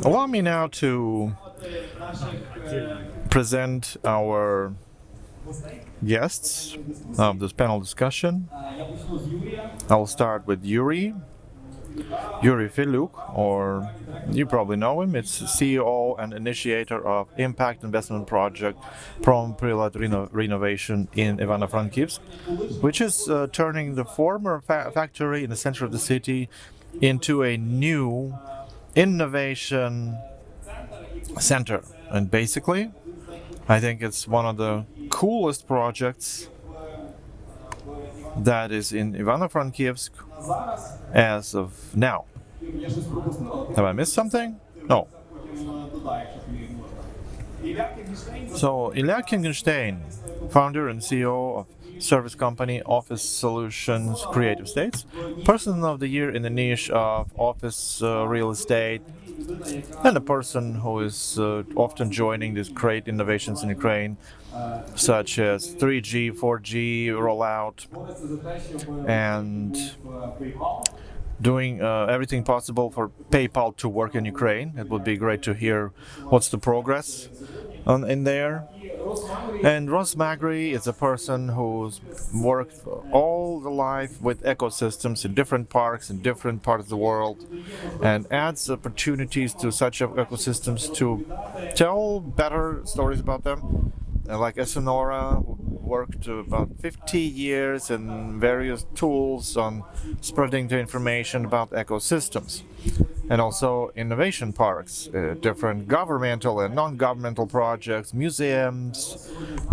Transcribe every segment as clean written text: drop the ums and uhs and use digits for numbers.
Allow me now to present our guests of this panel discussion. I'll start with Yuriy Fylyuk, or you probably know him. It's CEO and initiator of impact investment project Promprylad.Renovation in Ivano-Frankivsk, which is turning the former factory in the center of the city into a new innovation center. And basically, I think it's one of the coolest projects that is in Ivano-Frankivsk as of now. Have I missed something? No. So, Ilia Kenigshtein, founder and CEO of service company Office Solutions Creative States, Person of the Year in the niche of office real estate, and a person who is often joining these great innovations in Ukraine, such as 3G, 4G rollout, and doing everything possible for PayPal to work in Ukraine. It would be great to hear what's the progress in there. And Magri is a person who's worked all the life with ecosystems in different parks in different parts of the world, and adds opportunities to such ecosystems to tell better stories about them. Like Sonora, who worked about 50 years in various tools on spreading the information about ecosystems. And also innovation parks, different governmental and non-governmental projects, museums.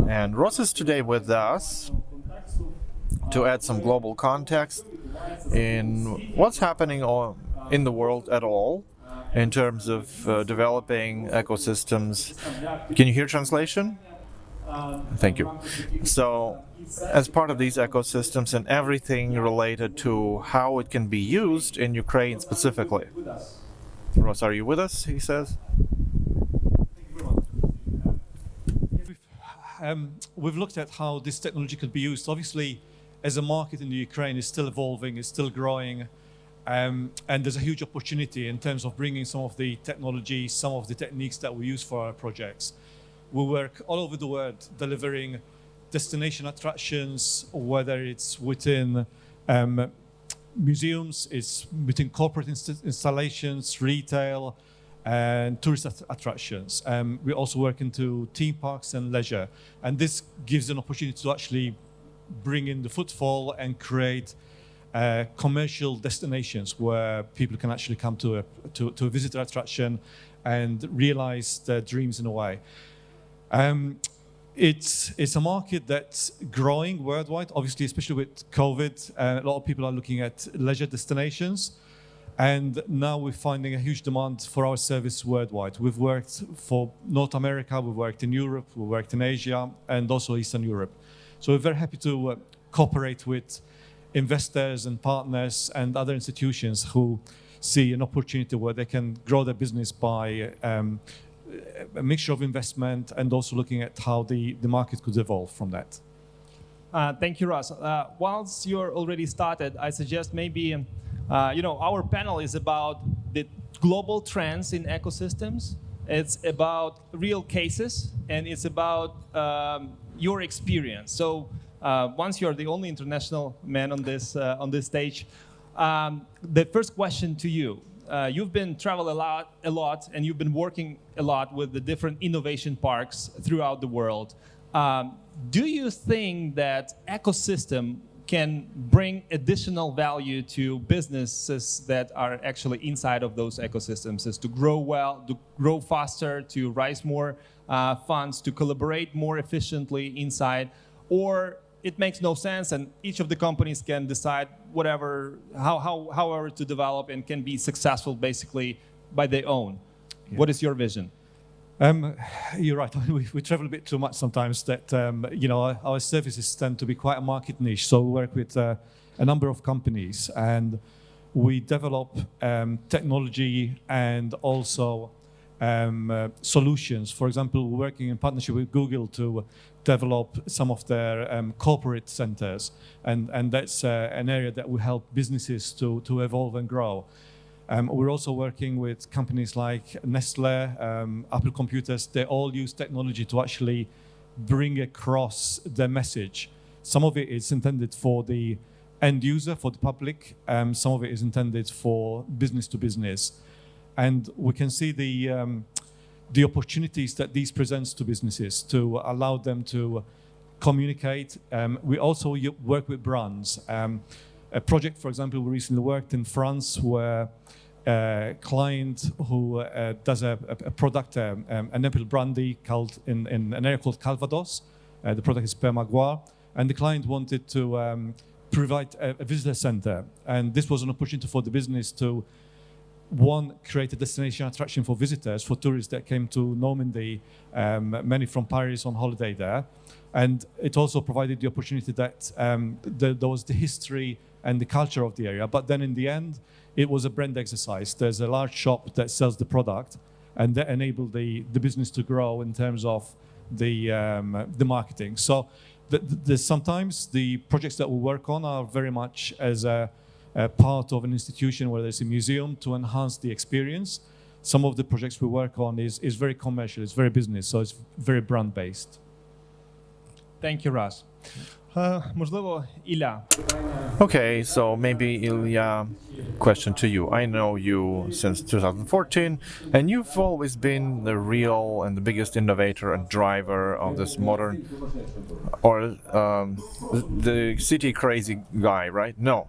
And Ross is today with us to add some global context in what's happening in the world at all in terms of developing ecosystems. Can you hear translation? Thank you. So, as part of these ecosystems and everything related to how it can be used in Ukraine specifically. Ross, are you with us? He says. We've looked at how this technology could be used. Obviously, as a market in the Ukraine, is still evolving, it's still growing, and there's a huge opportunity in terms of bringing some of the technology, some of the techniques that we use for our projects. We work all over the world delivering destination attractions, whether it's within museums, it's within corporate installations, retail, and tourist attractions. We also work into theme parks and leisure. And this gives an opportunity to actually bring in the footfall and create commercial destinations where people can actually come to a visitor attraction and realize their dreams in a way. It's a market that's growing worldwide, obviously, especially with COVID. A lot of people are looking at leisure destinations, and now we're finding a huge demand for our service worldwide. We've worked for North America, we've worked in Europe, we've worked in Asia, and also Eastern Europe. So we're very happy to cooperate with investors and partners and other institutions who see an opportunity where they can grow their business by a mixture of investment and also looking at how the market could evolve from that. Thank you, Ross. Once you're already started, I suggest maybe, our panel is about the global trends in ecosystems. It's about real cases, and it's about your experience. So once you're the only international man on this stage, the first question to you. You've been traveling a lot, and you've been working a lot with the different innovation parks throughout the world. Do you think that ecosystem can bring additional value to businesses that are actually inside of those ecosystems, is to grow well, to grow faster, to raise more funds, to collaborate more efficiently inside, or it makes no sense, and each of the companies can decide however to develop and can be successful basically by their own. Yeah. What is your vision? You're right. We travel a bit too much sometimes. That our services tend to be quite a market niche. So we work with a number of companies, and we develop technology and also solutions. For example, we're working in partnership with Google to develop some of their corporate centers, and that's an area that will help businesses to evolve and grow. We're also working with companies like Nestle, Apple Computers. They all use technology to actually bring across their message. Some of it is intended for the end user, for the public. Some of it is intended for business to business. And we can see the opportunities that these presents to businesses to allow them to communicate. We also work with brands. A project, for example, we recently worked in France where a client who does a product, an apple brandy called in an area called Calvados. The product is Permagoire, and the client wanted to provide a visitor center, and this was an opportunity for the business to create a destination attraction for visitors, for tourists that came to Normandy, many from Paris on holiday there, and it also provided the opportunity that there was the history and the culture of the area, but then in the end, it was a brand exercise. There's a large shop that sells the product, and that enabled the business to grow in terms of the marketing. So sometimes the projects that we work on are very much as a part of an institution where there's a museum to enhance the experience. Some of the projects we work on is very commercial, it's very business, so it's very brand-based. Thank you, Ras. Можливо, Ilya. Okay, so maybe Ilia, question to you. I know you since 2014, and you've always been the real and the biggest innovator and driver of this modern, or the city crazy guy, right? No.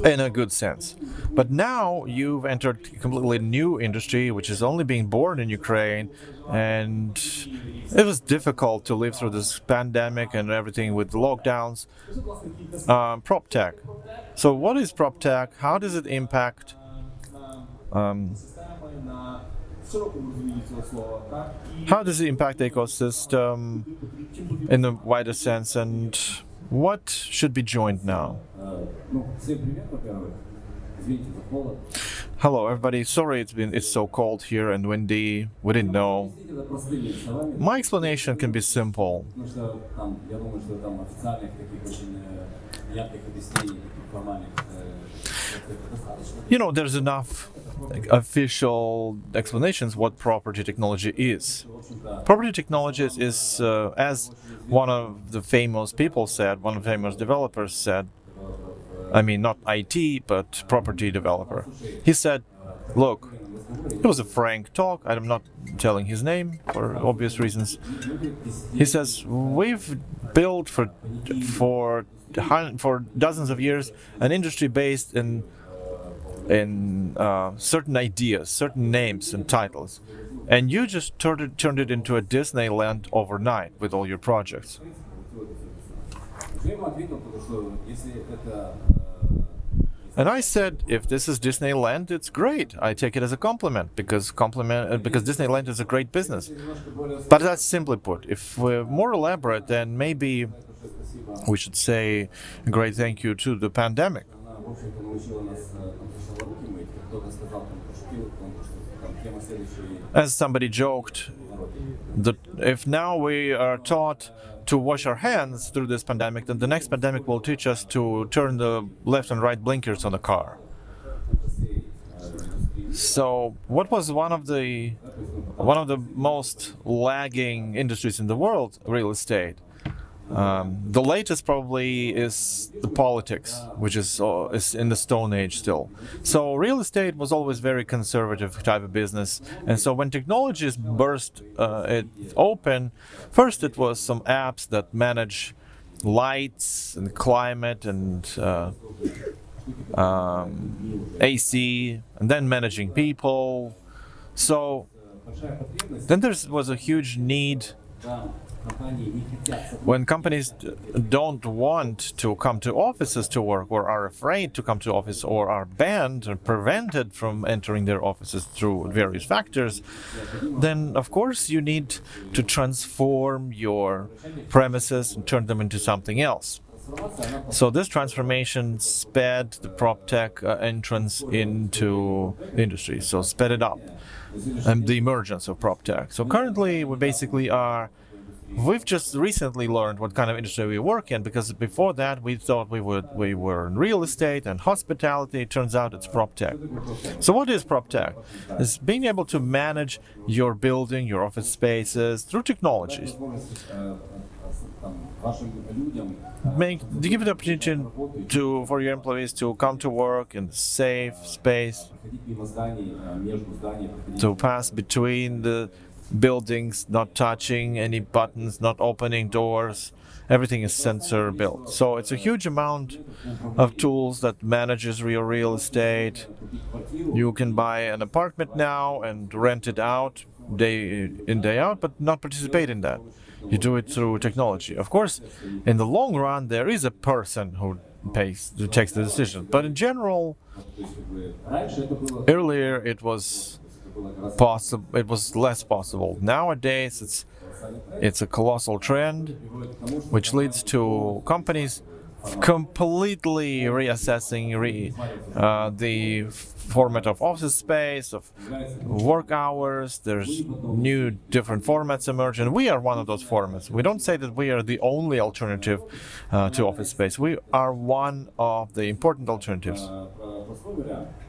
In a good sense. But now you've entered a completely new industry, which is only being born in Ukraine, and it was difficult to live through this pandemic and everything with lockdowns. Proptech. So what is Proptech? How does it impact the ecosystem in a wider sense, and what should be joined now? Hello, everybody. Sorry, it's so cold here and windy. We didn't know. My explanation can be simple. You know, there's enough official explanations what property technology is. Property technology is, as one of the famous people said, one of the famous developers said, I mean, not IT, but property developer. He said, look, it was a frank talk. I'm not telling his name for obvious reasons. He says, we've built for dozens of years an industry based in certain ideas, certain names and titles. And you just turned it into a Disneyland overnight with all your projects. And I said, if this is Disneyland, it's great. I take it as a compliment because Disneyland is a great business. But that's simply put. If we're more elaborate, then maybe we should say a great thank you to the pandemic. As somebody joked, that if now we are taught to wash our hands through this pandemic, then the next pandemic will teach us to turn the left and right blinkers on the car. So, what was one of the most lagging industries in the world? Real estate. The latest probably is the politics, which is in the Stone Age still. So real estate was always very conservative type of business, and so when technologies burst it open, first it was some apps that manage lights and climate and AC, and then managing people. So then there was a huge need. When companies don't want to come to offices to work, or are afraid to come to office, or are banned or prevented from entering their offices through various factors, then of course you need to transform your premises and turn them into something else. So this transformation sped the PropTech entrance into the industry, so sped it up, and the emergence of PropTech. So currently we basically are we've just recently learned what kind of industry we work in, because before that we thought we were in real estate and hospitality. It turns out it's PropTech. So what is PropTech? It's being able to manage your building, your office spaces through technologies. Give the opportunity for your employees to come to work in a safe space, to pass between the buildings, not touching any buttons, not opening doors. Everything is sensor built. So it's a huge amount of tools that manages your real estate. You can buy an apartment now and rent it out day in, day out, but not participate in that. You do it through technology. Of course, in the long run, there is a person who takes the decision. But in general, earlier it was possible. It was less possible. Nowadays, it's a colossal trend, which leads to companies completely reassessing the format of office space, of work hours. There's new different formats emerge, and we are one of those formats. We don't say that we are the only alternative to office space. We are one of the important alternatives.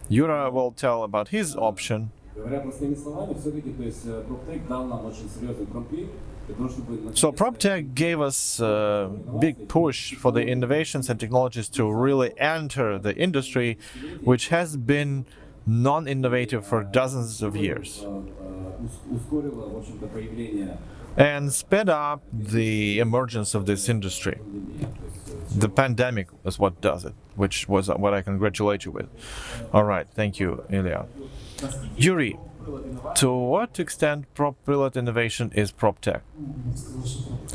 Yura will tell about his option. So PropTech gave us a big push for the innovations and technologies to really enter the industry, which has been non-innovative for dozens of years, and sped up the emergence of this industry. The pandemic is what does it, which was what I congratulate you with. All right, thank you, Ilia. Yuriy, to what extent Promprylad.Renovation is PropTech?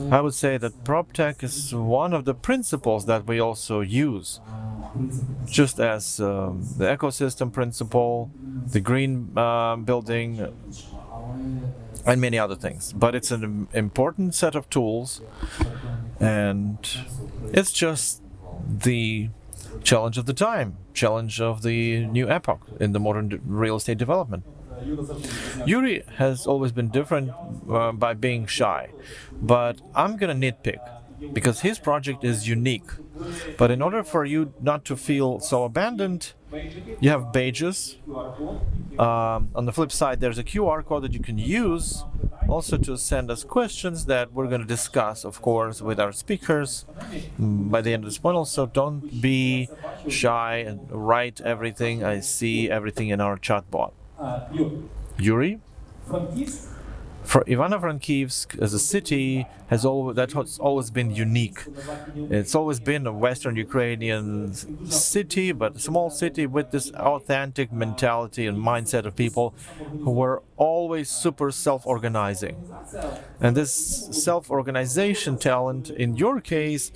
I would say that PropTech is one of the principles that we also use, just as the ecosystem principle, the green building, and many other things. But it's an important set of tools, and it's just the challenge of the time, challenge of the new epoch in the modern real estate development. Yuriy has always been different by being shy, but I'm gonna nitpick because his project is unique. But in order for you not to feel so abandoned, you have badges. On the flip side, there's a QR code that you can use also to send us questions that we're going to discuss, of course, with our speakers by the end of this panel. So don't be shy and write everything. I see everything in our chat bot. Yuriy? For Ivano-Frankivsk as a city has always been unique. It's always been a Western Ukrainian city, but a small city with this authentic mentality and mindset of people who were always super self-organizing. And this self-organization talent, in your case,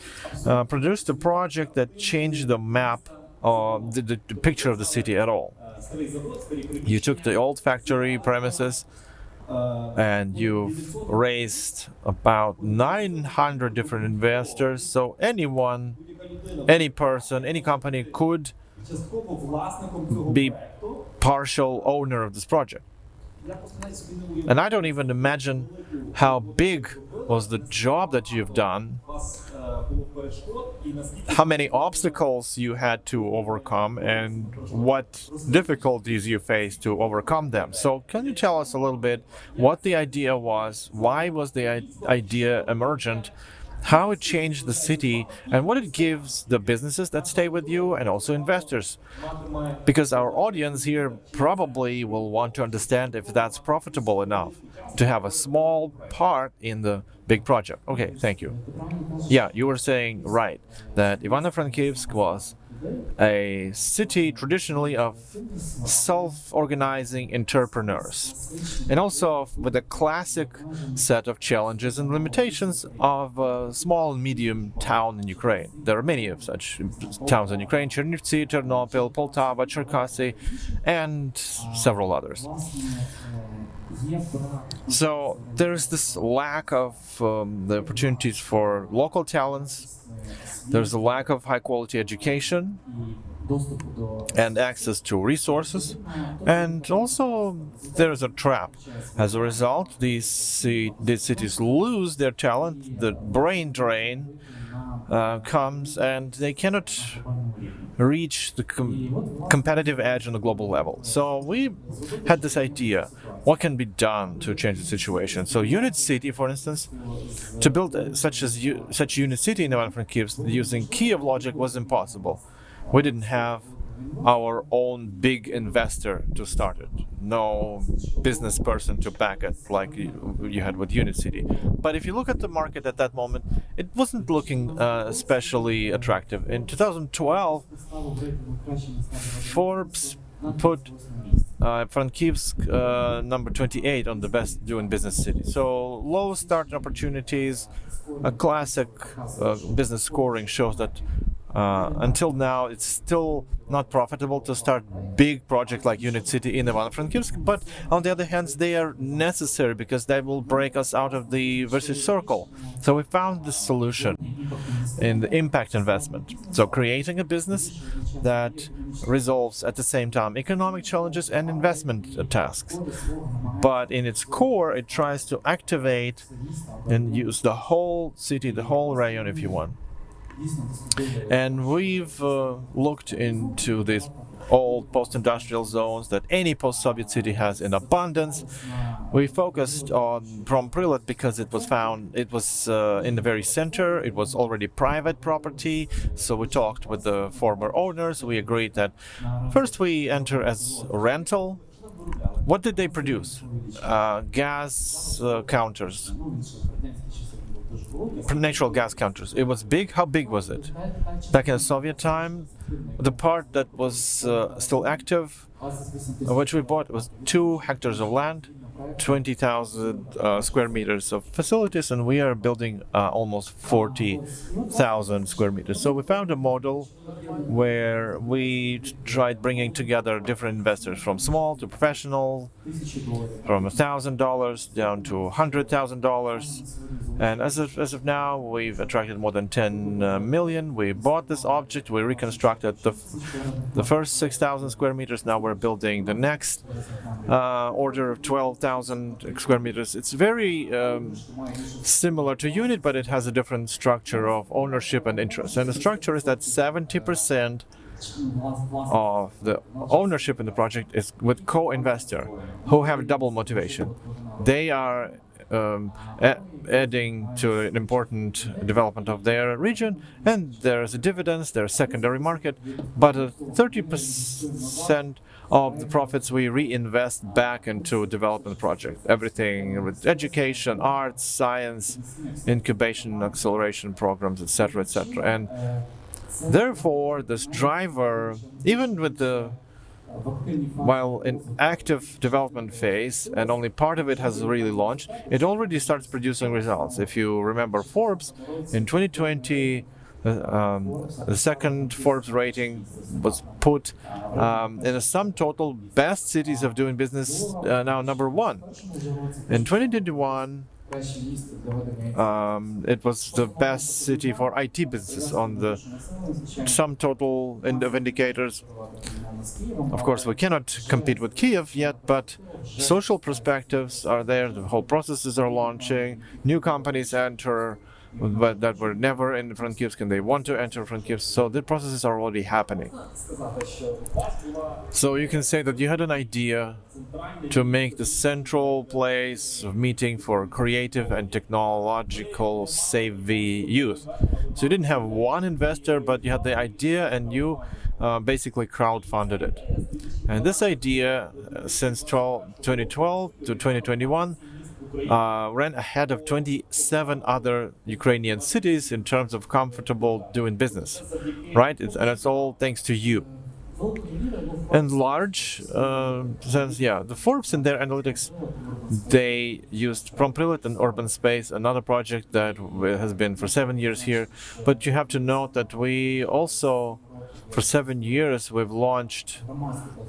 produced a project that changed the map, the picture of the city at all. You took the old factory premises and you've raised about 900 different investors, so anyone, any person, any company could be partial owner of this project. And I don't even imagine how big was the job that you've done, how many obstacles you had to overcome, and what difficulties you faced to overcome them. So can you tell us a little bit what the idea was, why was the idea emergent, how it changed the city, and what it gives the businesses that stay with you and also investors? Because our audience here probably will want to understand if that's profitable enough to have a small part in the big project. Okay, thank you. Yeah, you were saying right that Ivano-Frankivsk was a city traditionally of self-organizing entrepreneurs, and also with a classic set of challenges and limitations of a small and medium town in Ukraine. There are many of such towns in Ukraine: Chernivtsi, Ternopil, Poltava, Cherkasy, and several others. So there's this lack of the opportunities for local talents. There's a lack of high-quality education, and access to resources. And also there's a trap. As a result, these cities lose their talent, the brain drain comes, and they cannot reach the competitive edge on the global level. So we had this idea, what can be done to change the situation? So UNIT.City, for instance, to build such UNIT.City in Ivano-Frankivsk using Kiev logic was impossible. We didn't have our own big investor to start it. No business person to back it like you had with UNIT.City. But if you look at the market at that moment, it wasn't looking especially attractive. In 2012, Forbes put Frankivsk number 28 on the best doing business city. So low start opportunities, a classic business scoring shows that until now, it's still not profitable to start big projects like UNIT.City in Ivano-Frankivsk, but on the other hand, they are necessary because they will break us out of the vicious circle. So we found this solution in the impact investment. So creating a business that resolves at the same time economic challenges and investment tasks. But in its core, it tries to activate and use the whole city, the whole rayon, if you want. And we've looked into these old post-industrial zones that any post-Soviet city has in abundance. We focused on Promprylad because it was in the very center. It was already private property, so we talked with the former owners. We agreed that first we enter as rental. What did they produce? Gas counters. Natural gas counters. It was big. How big was it? Back in the Soviet time, the part that was still active, which we bought, was 2 hectares of land, 20,000 square meters of facilities, and we are building almost 40,000 square meters. So we found a model where we tried bringing together different investors from small to professional, from $1,000 down to $100,000. And as of now, we've attracted more than 10 million. We bought this object, we reconstructed the first 6,000 square meters. Now we're building the next order of 12,000 square meters. It's very similar to UNIT, but it has a different structure of ownership and interest. And the structure is that 70% of the ownership in the project is with co-investor who have double motivation. They are adding to an important development of their region, and there's a dividends, there's secondary market, but 30% of the profits we reinvest back into development project. Everything with education, arts, science, incubation, acceleration programs, etc., etc. And therefore, this driver, even with while in active development phase and only part of it has really launched, it already starts producing results. If you remember Forbes, in 2020, the second Forbes rating was put in a sum total best cities of doing business, now number 1. In 2021, it was the best city for IT businesses on the sum total of indicators. Of course, we cannot compete with Kiev yet, but social perspectives are there. The whole processes are launching. New companies enter that were never in Frankivsk and they want to enter Frankivsk. So the processes are already happening. So you can say that you had an idea to make the central place of meeting for creative and technological savvy youth. So you didn't have one investor, but you had the idea and you basically crowdfunded it. And this idea, since 2012 to 2021, ran ahead of 27 other Ukrainian cities in terms of comfortable doing business, right? And it's all thanks to you. In large sense, yeah, the Forbes in their analytics, they used Promprylad and Urban Space, another project that has been for 7 years here. But you have to note that we also, for 7 years, we've launched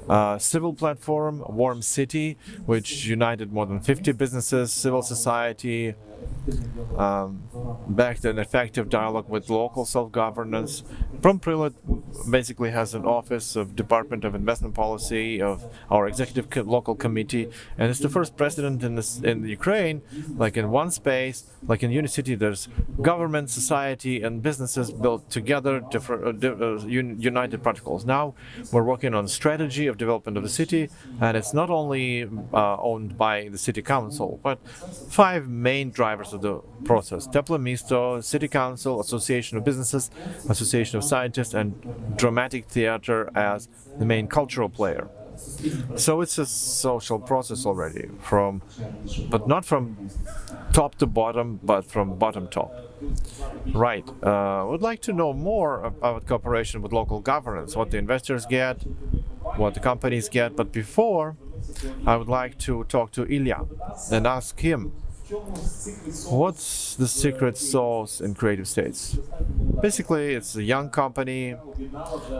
a civil platform, Warm City, which united more than 50 businesses, civil society, backed an effective dialogue with local self-governance. Promprylad basically has an office of Department of Investment Policy of our executive local committee, and it's the first president in Ukraine, like in one space, like in UNIT.City. There's government, society, and businesses built together, united protocols. Now we're working on strategy of development of the city, and it's not only owned by the city council, but 5 main drivers of the process: Teple Misto, City Council, Association of Businesses, Association of Scientists, and Dramatic Theater as the main cultural player. So it's a social process already, but not from top to bottom, but from bottom top. Right. Would like to know more about cooperation with local governance, what the investors get, what the companies get. But before, I would like to talk to Ilia and ask him, what's the secret sauce in Creative States? Basically, it's a young company.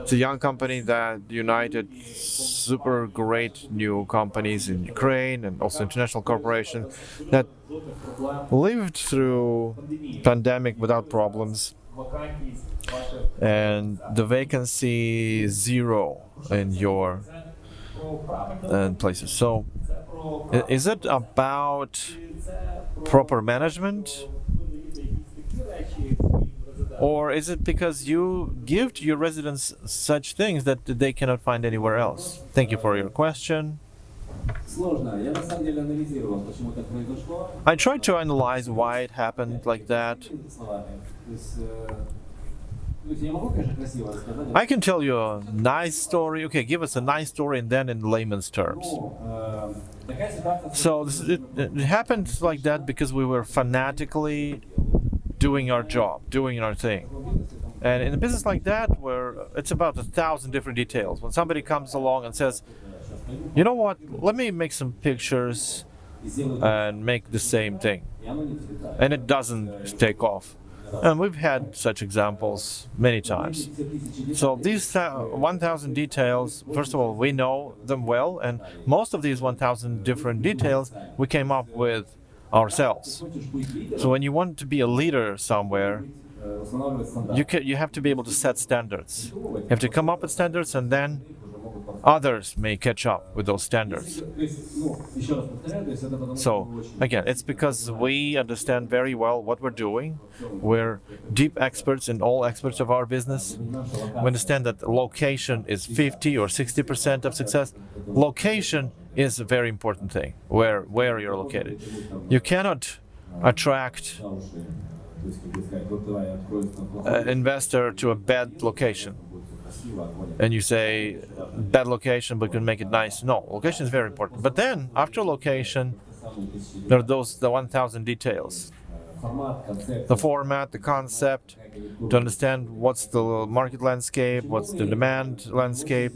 It's a young company that united super great new companies in Ukraine and also international corporation that lived through pandemic without problems, and the vacancy zero in your places. So, is it about proper management, or is it because you give to your residents such things that they cannot find anywhere else? Thank you for your question. I tried to analyze why it happened like that. I can tell you a nice story. Okay, give us a nice story, and then in layman's terms. So it happened like that because we were fanatically doing our job, doing our thing. And in a business like that, where it's about 1,000 different details, when somebody comes along and says, you know what, let me make some pictures and make the same thing, and it doesn't take off. And we've had such examples many times. So these 1,000 details, first of all, we know them well, and most of these 1,000 different details we came up with ourselves. So when you want to be a leader somewhere, you have to be able to set standards. You have to come up with standards, and then others may catch up with those standards. So again, it's because we understand very well what we're doing. We're deep experts in all aspects of our business. We understand that location is 50 or 60% of success. Location is a very important thing, where you're located. You cannot attract an investor to a bad location. And you say, bad location, but can make it nice. No, location is very important. But then, after location, there are the 1,000 details. The format, the concept, to understand what's the market landscape, what's the demand landscape.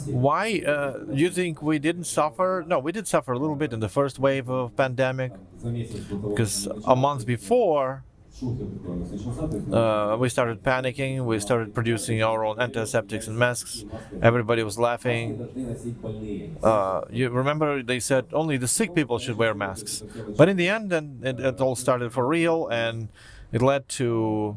Why you think we didn't suffer? No, we did suffer a little bit in the first wave of pandemic, because a month before, we started panicking, we started producing our own antiseptics and masks. Everybody was laughing. You remember they said only the sick people should wear masks. But in the end, it all started for real, and it led to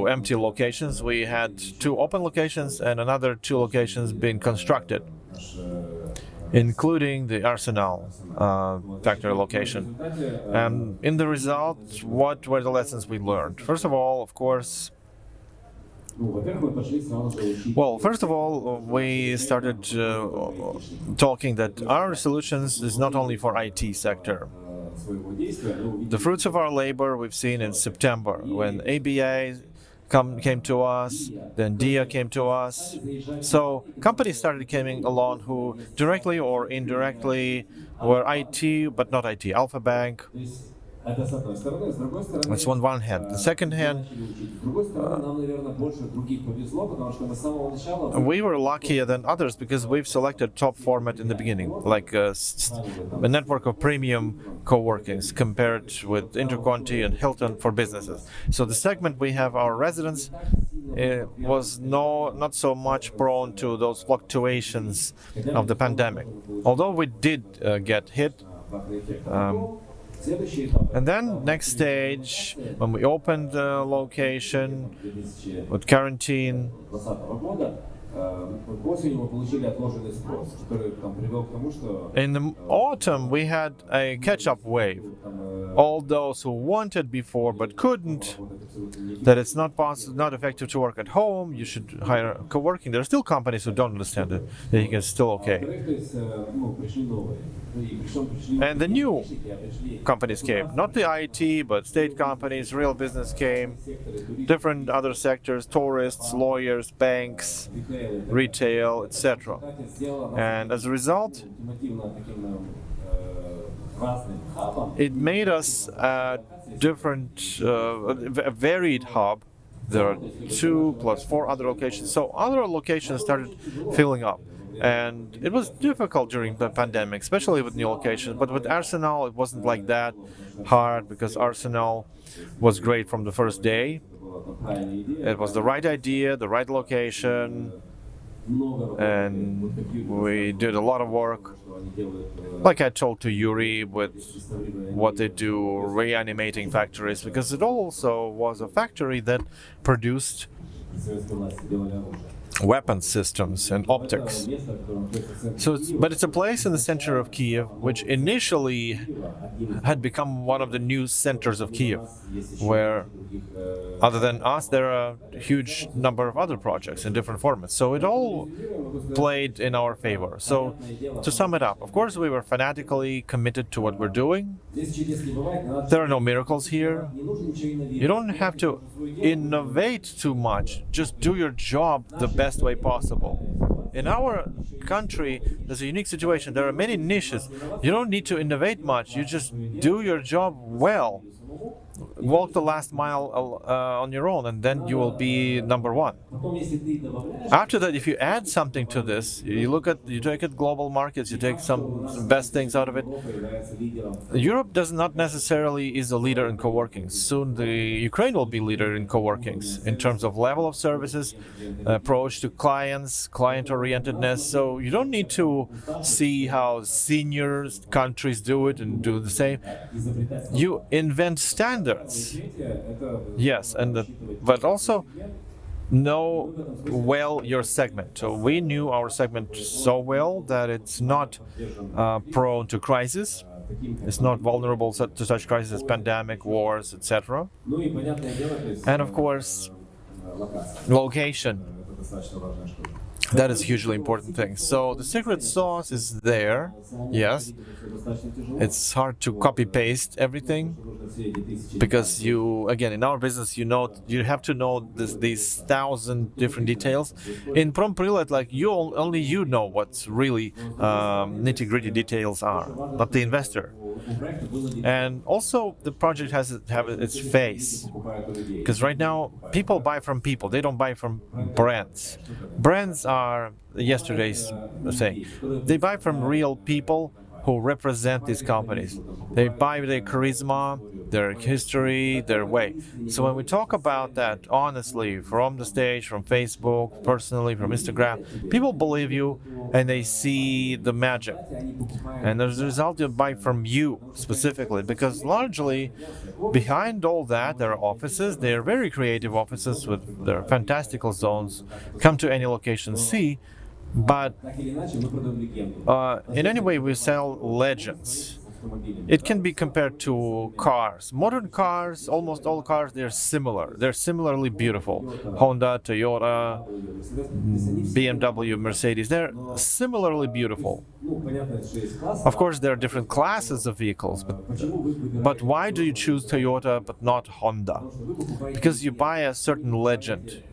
empty locations. We had 2 open locations and another 2 locations being constructed, including the Arsenal factory location. And in the result, what were the lessons we learned? First of all, of course, we started talking that our solutions is not only for IT sector. The fruits of our labor we've seen in September, when ABA came to us, then DIA came to us. So companies started coming along who directly or indirectly were IT, but not IT. Alpha Bank. That's on one hand. The second hand, we were luckier than others because we've selected top format in the beginning, like a network of premium co-workings compared with Interconti and Hilton for businesses. So the segment we have our residents was not so much prone to those fluctuations of the pandemic. Although we did get hit And then next stage, when we opened the location with quarantine, in the autumn we had a catch-up wave. All those who wanted before but couldn't, that it's not possible, not effective to work at home, you should hire co-working. There are still companies who don't understand it. That it's still okay. And the new companies came, not the IT, but state companies, real business came, different other sectors, tourists, lawyers, banks, retail, etc. And as a result, it made us a different, a varied hub. There are 2 plus 4 other locations. So other locations started filling up. And it was difficult during the pandemic, especially with new locations. But with Arsenal, it wasn't like that hard because Arsenal was great from the first day. It was the right idea, the right location, and we did a lot of work. Like I told to Yuri with what they do, reanimating factories, because it also was a factory that produced weapon systems and optics. So, but it's a place in the center of Kiev, which initially had become one of the new centers of Kiev, where, other than us, there are a huge number of other projects in different formats. So it all played in our favor. So, to sum it up, of course, we were fanatically committed to what we're doing. There are no miracles here. You don't have to innovate too much. Just do your job the best way possible. In our country, there's a unique situation. There are many niches. You don't need to innovate much. You just do your job well. Walk the last mile on your own, and then you will be number one. After that, if you add something to this, you take it global markets, you take some best things out of it. Europe does not necessarily is a leader in co-working. Soon the Ukraine will be leader in co-workings in terms of level of services, approach to clients, client-orientedness. So you don't need to see how senior countries do it and do the same. You invent standards. Yes, but also know well your segment. So we knew our segment so well that it's not prone to crisis. It's not vulnerable to such crises as pandemic, wars, etc. And of course, location. That is a hugely important thing. So the secret sauce is there, yes. It's hard to copy-paste everything because again, in our business, you have to know these 1,000 different details. In Promprylad, like only you know what's really nitty-gritty details are, not the investor. And also, the project has its face, because right now people buy from people; they don't buy from brands. Brands are yesterday's thing. They buy from real people who represent these companies. They buy their charisma, their history, their way. So when we talk about that honestly, from the stage, from Facebook, personally, from Instagram, people believe you and they see the magic. And as a result, they buy from you specifically, because largely behind all that, there are offices. They are very creative offices with their fantastical zones. Come to any location, see. But in any way, we sell legends. It can be compared to cars. Modern cars, almost all cars, they're similar. They're similarly beautiful. Honda, Toyota, BMW, Mercedes, they're similarly beautiful. Of course, there are different classes of vehicles, but why do you choose Toyota but not Honda? Because you buy a certain legend.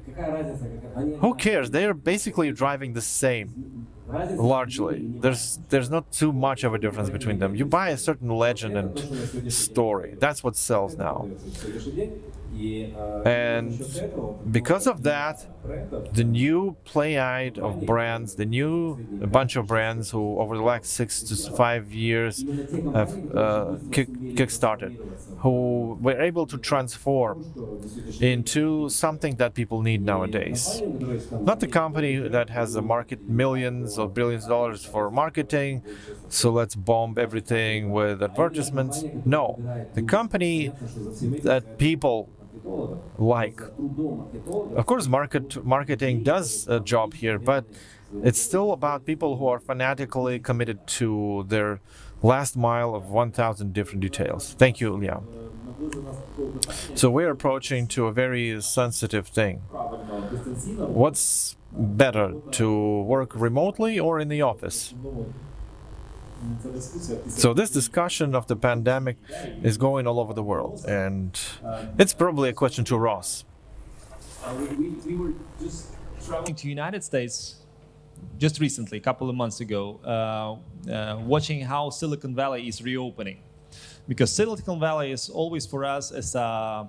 Who cares? They are basically driving the same. Largely, there's not too much of a difference between them. You buy a certain legend and story. That's what sells now. And because of that, the new play-out of brands, a bunch of brands who over the last 6 to 5 years have kick-started, who were able to transform into something that people need nowadays. Not the company that has a market millions or billions of dollars for marketing, so let's bomb everything with advertisements. No, the company that people like. Of course, marketing does a job here, but it's still about people who are fanatically committed to their last mile of 1,000 different details. Thank you, Ilia. So we're approaching to a very sensitive thing. What's better, to work remotely or in the office? So this discussion of the pandemic is going all over the world, and it's probably a question to Ross. We were just traveling to United States just recently, a couple of months ago, watching how Silicon Valley is reopening, because Silicon Valley is always for us as a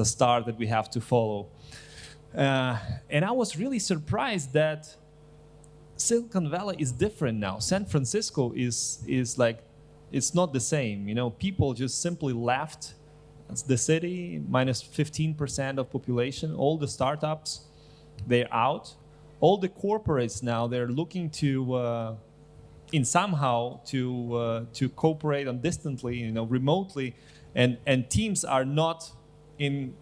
star that we have to follow. And I was really surprised that Silicon Valley is different now. San Francisco is like, it's not the same. People just simply left the city, minus 15% of population. All the startups, they're out. All the corporates now, they're looking to, somehow to cooperate on distantly, remotely, and teams are not in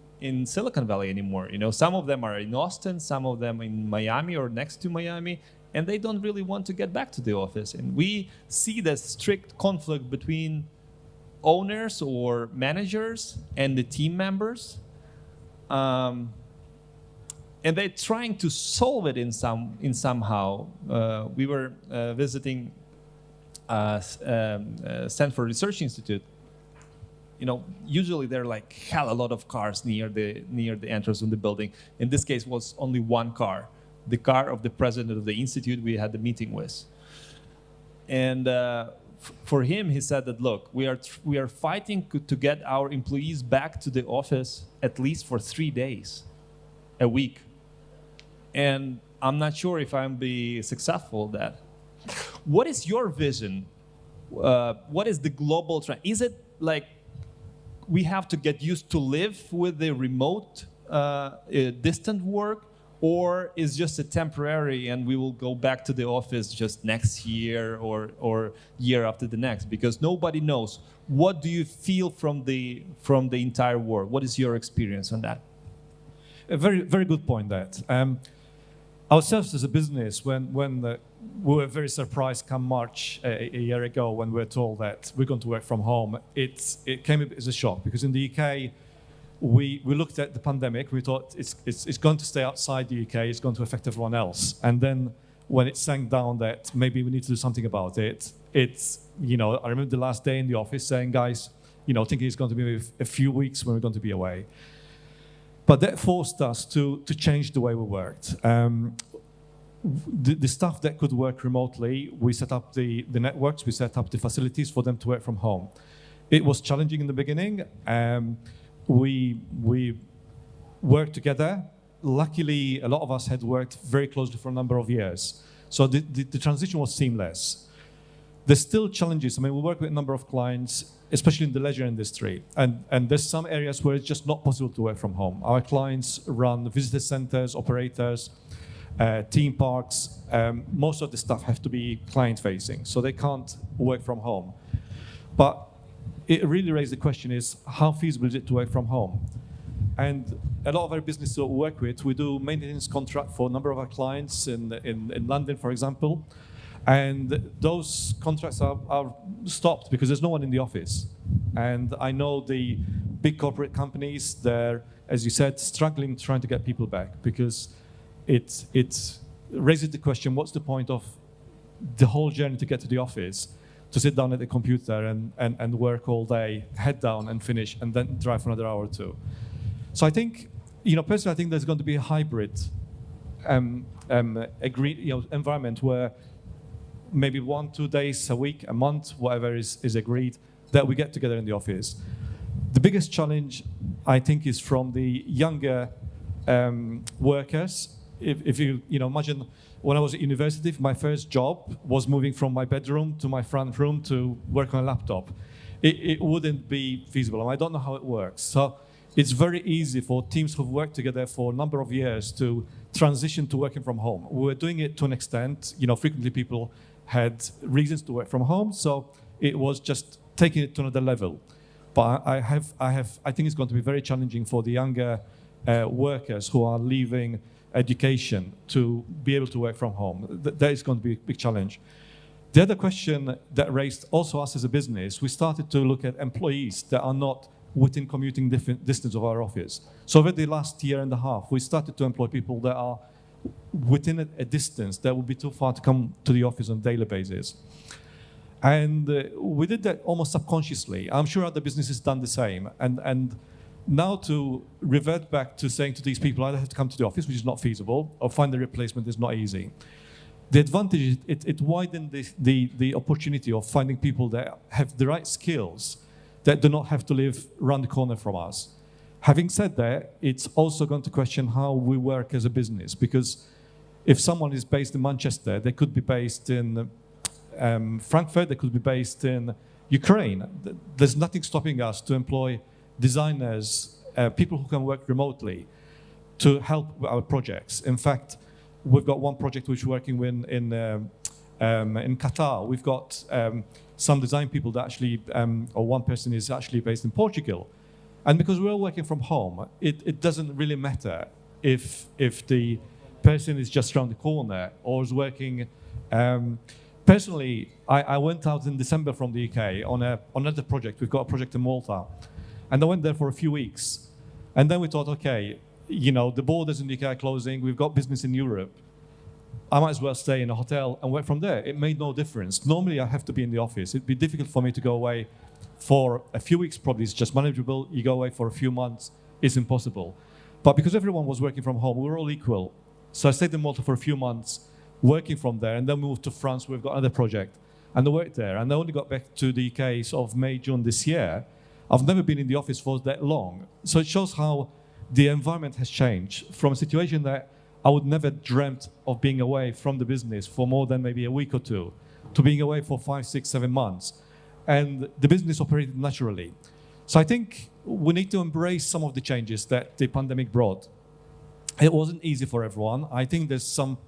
Silicon Valley anymore. Some of them are in Austin, some of them in Miami or next to Miami, and they don't really want to get back to the office. And we see the strict conflict between owners or managers and the team members. And they're trying to solve it in somehow. We were visiting Stanford Research Institute. Usually there are like hell a lot of cars near the entrance of the building. In this case, was only one car, the car of the president of the institute we had the meeting with. And for him, he said that, look, we are fighting to get our employees back to the office at least for 3 days a week. And I'm not sure if I'm be successful at that. What is your vision? What is the global trend? Is it like we have to get used to live with the remote, distant work, or is just a temporary and we will go back to the office just next year or year after the next? Because nobody knows. What do you feel from the entire world? What is your experience on that? A very, very good point, that. Ourselves as a business, when we were very surprised come March a year ago when we were told that we're going to work from home, it came as a shock, because in the UK, we looked at the pandemic, we thought it's going to stay outside the UK, it's going to affect everyone else. And then when it sank down that maybe we need to do something about it, I remember the last day in the office saying, guys, thinking it's going to be a few weeks when we're going to be away. But that forced us to change the way we worked. The staff that could work remotely, we set up the networks, we set up the facilities for them to work from home. It was challenging in the beginning. We worked together. Luckily, a lot of us had worked very closely for a number of years. So the transition was seamless. There's still challenges. We work with a number of clients, especially in the leisure industry. And there's some areas where it's just not possible to work from home. Our clients run visitor centers, operators, theme parks. Most of the staff have to be client-facing, so they can't work from home. But it really raised the question is, how feasible is it to work from home? And a lot of our businesses that we work with, we do maintenance contract for a number of our clients in London, for example. And those contracts are stopped because there's no one in the office. And I know the big corporate companies, they're, as you said, struggling trying to get people back, because it raises the question, what's the point of the whole journey to get to the office, to sit down at the computer and work all day, head down and finish, and then drive for another hour or two? So I think, personally, I think there's going to be a hybrid environment where maybe 1-2 days a week, a month, whatever is agreed, that we get together in the office. The biggest challenge, I think, is from the younger workers. If you imagine when I was at university, my first job was moving from my bedroom to my front room to work on a laptop. It wouldn't be feasible, and I don't know how it works. So it's very easy for teams who've worked together for a number of years to transition to working from home. We're doing it to an extent. Frequently people had reasons to work from home, so it was just taking it to another level. But I think it's going to be very challenging for the younger workers who are leaving education to be able to work from home. That is going to be a big challenge. The other question that raised also us as a business, we started to look at employees that are not within commuting distance of our office. So over the last year and a half, we started to employ people that are within a distance that would be too far to come to the office on a daily basis. And we did that almost subconsciously. I'm sure other businesses done the same. And now to revert back to saying to these people, either have to come to the office, which is not feasible, or find a replacement is not easy. The advantage is it widened the opportunity of finding people that have the right skills that do not have to live around the corner from us. Having said that, it's also going to question how we work as a business, because if someone is based in Manchester, they could be based in Frankfurt, they could be based in Ukraine. There's nothing stopping us to employ designers, people who can work remotely to help with our projects. In fact, we've got one project which we're working with in Qatar. We've got some design people that actually, or one person is actually based in Portugal. And because we're all working from home, it doesn't really matter if the person is just around the corner or is working. Personally, I went out in December from the UK on another project. We've got a project in Malta. And I went there for a few weeks. And then we thought, okay, you know, the borders in the UK are closing. We've got business in Europe. I might as well stay in a hotel and work from there. It made no difference. Normally, I have to be in the office. It'd be difficult for me to go away for a few weeks. Probably it's just manageable. You go away for a few months, it's impossible. But because everyone was working from home, we were all equal. So I stayed in Malta for a few months, working from there, and then moved to France. We've got another project, and I worked there. And I only got back to the UK sort of May, June this year. I've never been in the office for that long. So it shows how the environment has changed from a situation that I would never dreamt of being away from the business for more than maybe a week or two, to being away for 5, 6, 7 months. And the business operated naturally. So I think we need to embrace some of the changes that the pandemic brought. It wasn't easy for everyone. I think there's some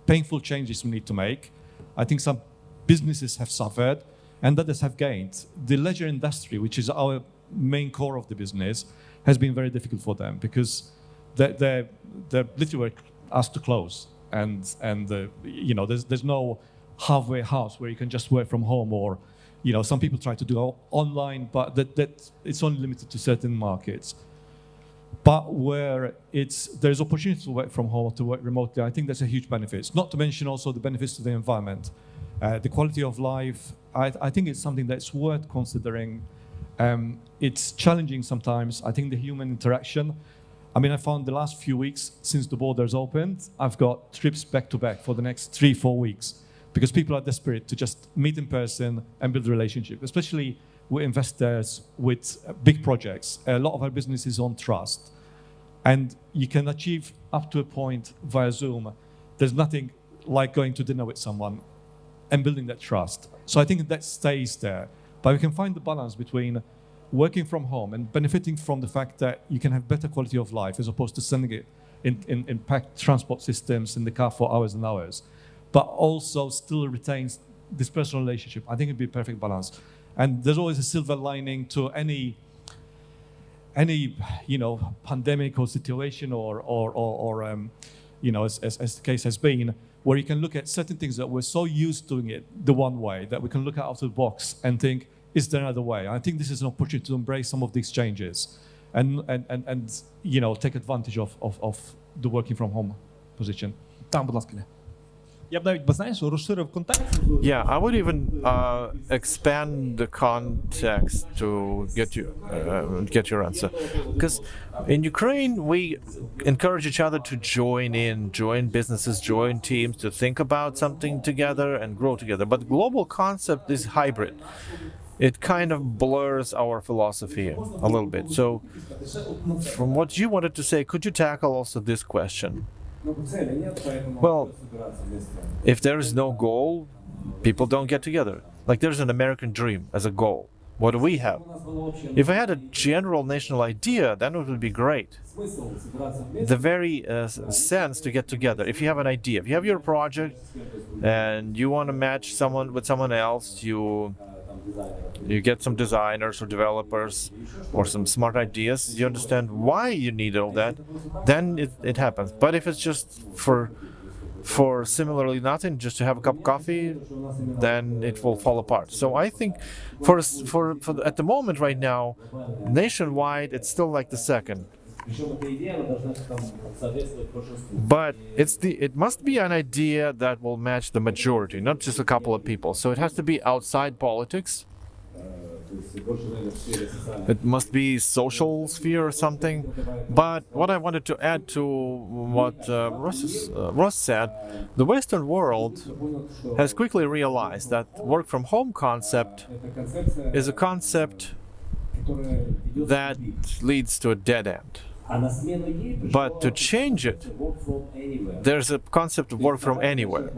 painful changes we need to make. I think some businesses have suffered and others have gained. The leisure industry, which is our main core of the business, has been very difficult for them because they're literally asked to close. And you know, there's no halfway house where you can just work from home, or you know, some people try to do online, but that it's only limited to certain markets. But where there's opportunity to work from home or to work remotely, I think that's a huge benefit. Not to mention also the benefits to the environment. The quality of life, I think it's something that's worth considering. It's challenging sometimes. I think the human interaction, I mean, I found the last few weeks since the borders opened, I've got trips back to back for the next 3-4 weeks because people are desperate to just meet in person and build a relationship, especially with investors, with big projects. A lot of our business is on trust. And you can achieve up to a point via Zoom. There's nothing like going to dinner with someone and building that trust. So I think that stays there. But we can find the balance between working from home and benefiting from the fact that you can have better quality of life as opposed to sending it in packed transport systems in the car for hours and hours, but also still retains this personal relationship. I think it'd be a perfect balance. And there's always a silver lining to any you know, pandemic or situation or you know, as the case has been, where you can look at certain things that we're so used to doing it the one way that we can look out of the box and think, is there another way? I think this is an opportunity to embrace some of these changes and you know, take advantage of the working from home position. Там, будь ласка. Я б навіть, знаєш, розширив контекст. Yeah, I would even expand the context to get your answer. Because in Ukraine, we encourage each other to join businesses, join teams, to think about something together and grow together. But the global concept is hybrid. It kind of blurs our philosophy a little bit. So from what you wanted to say, could you tackle also this question? Well, if there is no goal, people don't get together. Like there's an American dream as a goal. What do we have? If I had a general national idea, then it would be great. The very sense to get together. If you have an idea, if you have your project and you want to match someone with someone else, you get some designers or developers or some smart ideas, you understand why you need all that, then it happens. But if it's just for similarly nothing, just to have a cup of coffee, then it will fall apart. So I think for at the moment right now, nationwide, it's still like the second. But it must be an idea that will match the majority, not just a couple of people. So it has to be outside politics. It must be social sphere or something. But what I wanted to add to what Ross said, the Western world has quickly realized that work from home concept is a concept that leads to a dead end. But to change it, there's a concept of work from anywhere,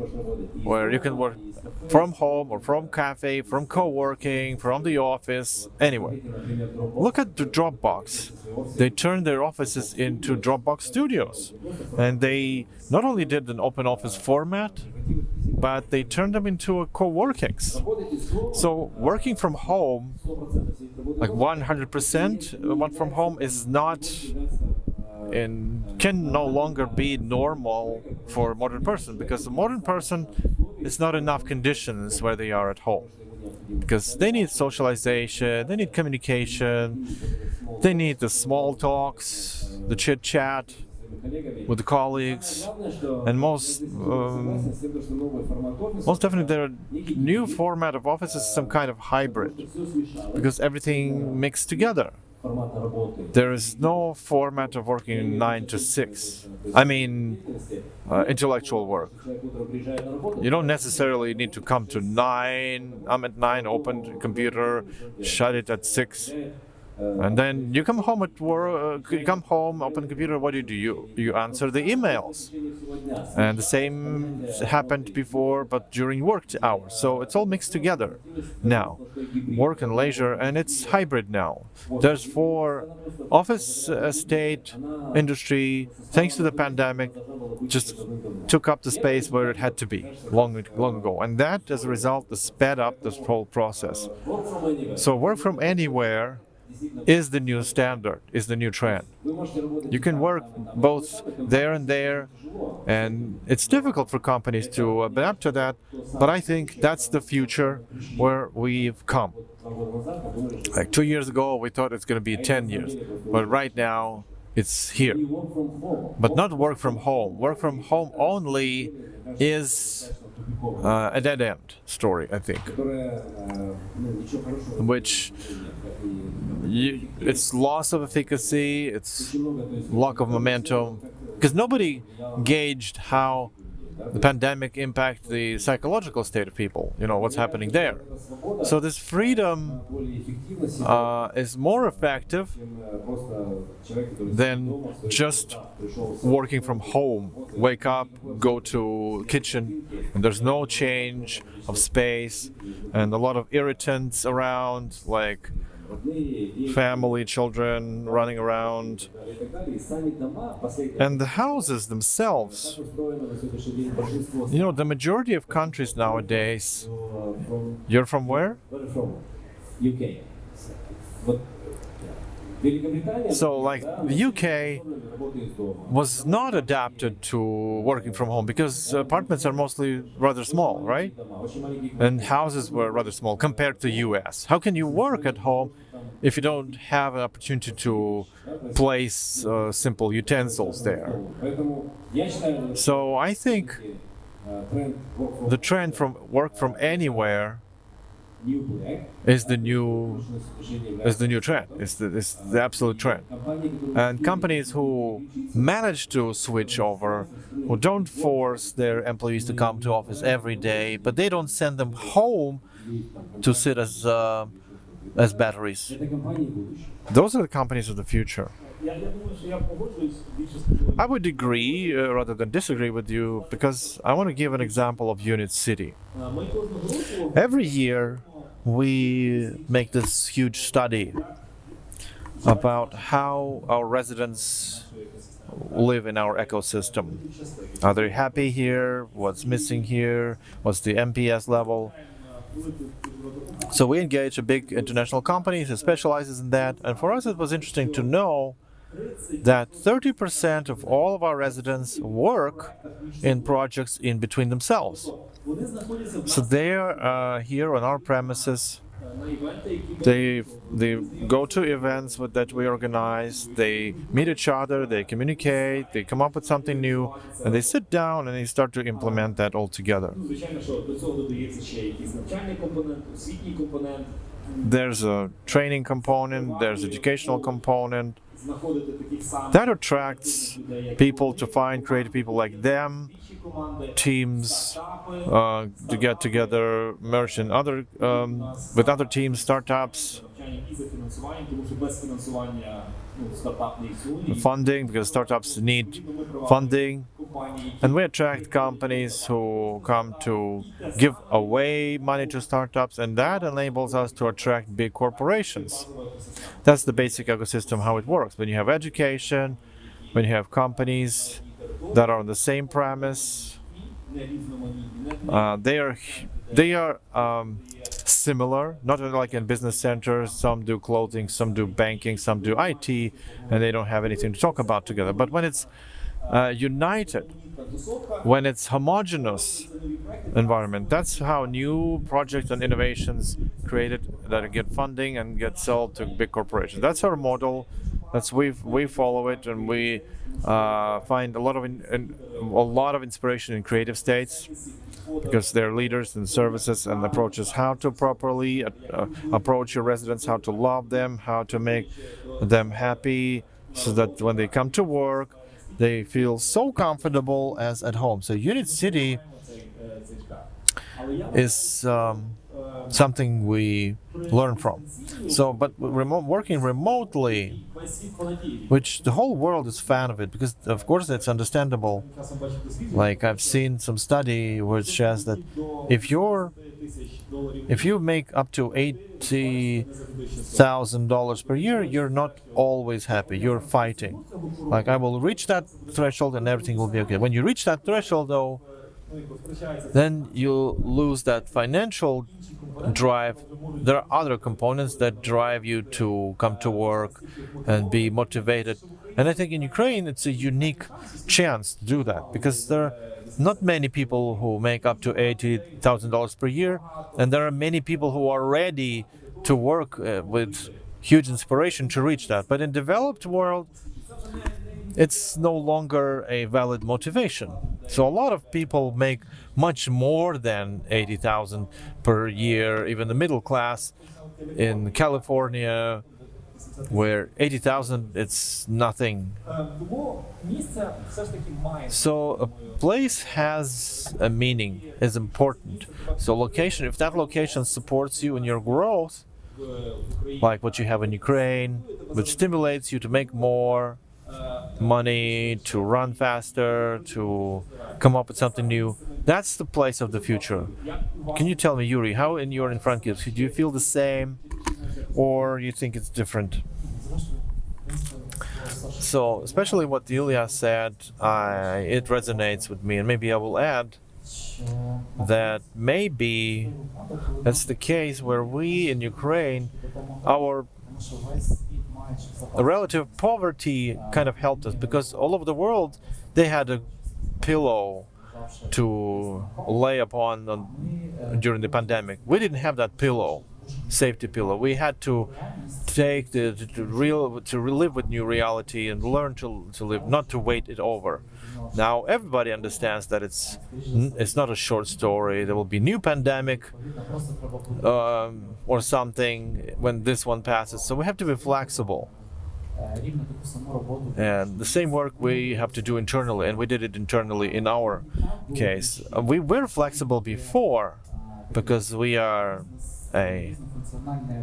where you can work from home or from cafe, from co-working, from the office, anywhere. Look at the Dropbox. They turned their offices into Dropbox studios. And they not only did an open office format, but they turned them into a co-workings. So working from home, like 100% work from home, is not and can no longer be normal for a modern person, because the modern person is not enough conditions where they are at home, because they need socialization, they need communication, they need the small talks, the chit chat with the colleagues, and most definitely their new format of office is some kind of hybrid, because everything mixed together. There is no format of working 9 to 6. I mean, intellectual work. You don't necessarily need to come to 9. I'm at 9, open the computer, shut it at 6. And then you come home at work, you come home, open the computer, what do? You answer the emails. And the same happened before, but during work hours. So it's all mixed together now, work and leisure, and it's hybrid now. There's for office estate industry, thanks to the pandemic, just took up the space where it had to be long ago. And that, as a result, sped up this whole process. So work from anywhere is the new standard, is the new trend. You can work both there and there, and it's difficult for companies to adapt to that, but I think that's the future where we've come. Like 2 years ago, we thought it's going to be 10 years, but right now, it's here. But not work from home. Work from home only is a dead-end story, I think, which it's loss of efficacy, it's lack of momentum, because nobody gauged how the pandemic impacted the psychological state of people, what's happening there. So this freedom is more effective than just working from home. Wake up, go to kitchen, and there's no change of space, and a lot of irritants around, like family, children running around, and the houses themselves. The majority of countries nowadays. You're from where? UK. So, like, the UK was not adapted to working from home because apartments are mostly rather small, right? And houses were rather small compared to US. How can you work at home if you don't have an opportunity to place simple utensils there? So I think the trend from work from anywhere is the new trend. It's the absolute trend. And companies who manage to switch over, who don't force their employees to come to office every day, but they don't send them home to sit as batteries. Those are the companies of the future. I would agree rather than disagree with you, because I want to give an example of UNIT.City. Every year we make this huge study about how our residents live in our ecosystem. Are they happy here? What's missing here? What's the NPS level? So we engage a big international company that specializes in that, and for us it was interesting to know that 30% of all of our residents work in projects in between themselves. So they are here on our premises. They go to events that we organize, they meet each other, they communicate, they come up with something new, and they sit down and they start to implement that all together. There's a training component, there's educational component. That attracts people to find creative people like them, teams to get together, merge in with other teams, startups, funding, because startups need funding, and we attract companies who come to give away money to startups, and that enables us to attract big corporations. That's the basic ecosystem, how it works. When you have education, when you have companies that are on the same premise, they are similar, not like in business centers. Some do clothing, some do banking, some do IT, and they don't have anything to talk about together. But when it's united, when it's homogeneous environment, that's how new projects and innovations created that get funding and get sold to big corporations. That's our model. That's we follow it, and we find a lot of inspiration in creative states, because they're leaders in services and approaches how to properly approach your residents, how to love them, how to make them happy, so that when they come to work, they feel so comfortable as at home. So UNIT.City is something we learn from. So, but working remotely, which the whole world is fan of it, because of course it's understandable. Like I've seen some study which says that if you make up to $80,000 per year, you're not always happy. You're fighting. Like I will reach that threshold and everything will be okay. When you reach that threshold, though, then you lose that financial drive. There are other components that drive you to come to work and be motivated. And I think in Ukraine it's a unique chance to do that, because there are not many people who make up to $80,000 per year, and there are many people who are ready to work with huge inspiration to reach that. But in developed world, it's no longer a valid motivation. So a lot of people make much more than 80,000 per year, even the middle class in California, where 80,000 it's nothing. So a place has a meaning, is important. So location, if that location supports you in your growth, like what you have in Ukraine, which stimulates you to make more money, to run faster, to come up with something new, that's the place of the future. Can you tell me, Yuri, how you're in Frankivsk, do you feel the same, or you think it's different? So, especially what Ilia said, it resonates with me, and maybe I will add that maybe that's the case where we in Ukraine, our relative poverty kind of helped us, because all over the world they had a pillow to lay upon during the pandemic. We didn't have that pillow, safety pillow. We had to take to live with new reality and learn to live, not to wait it over. Now everybody understands that it's not a short story. There will be new pandemic or something when this one passes. So we have to be flexible. And the same work we have to do internally, and we did it internally in our case. We were flexible before because we are a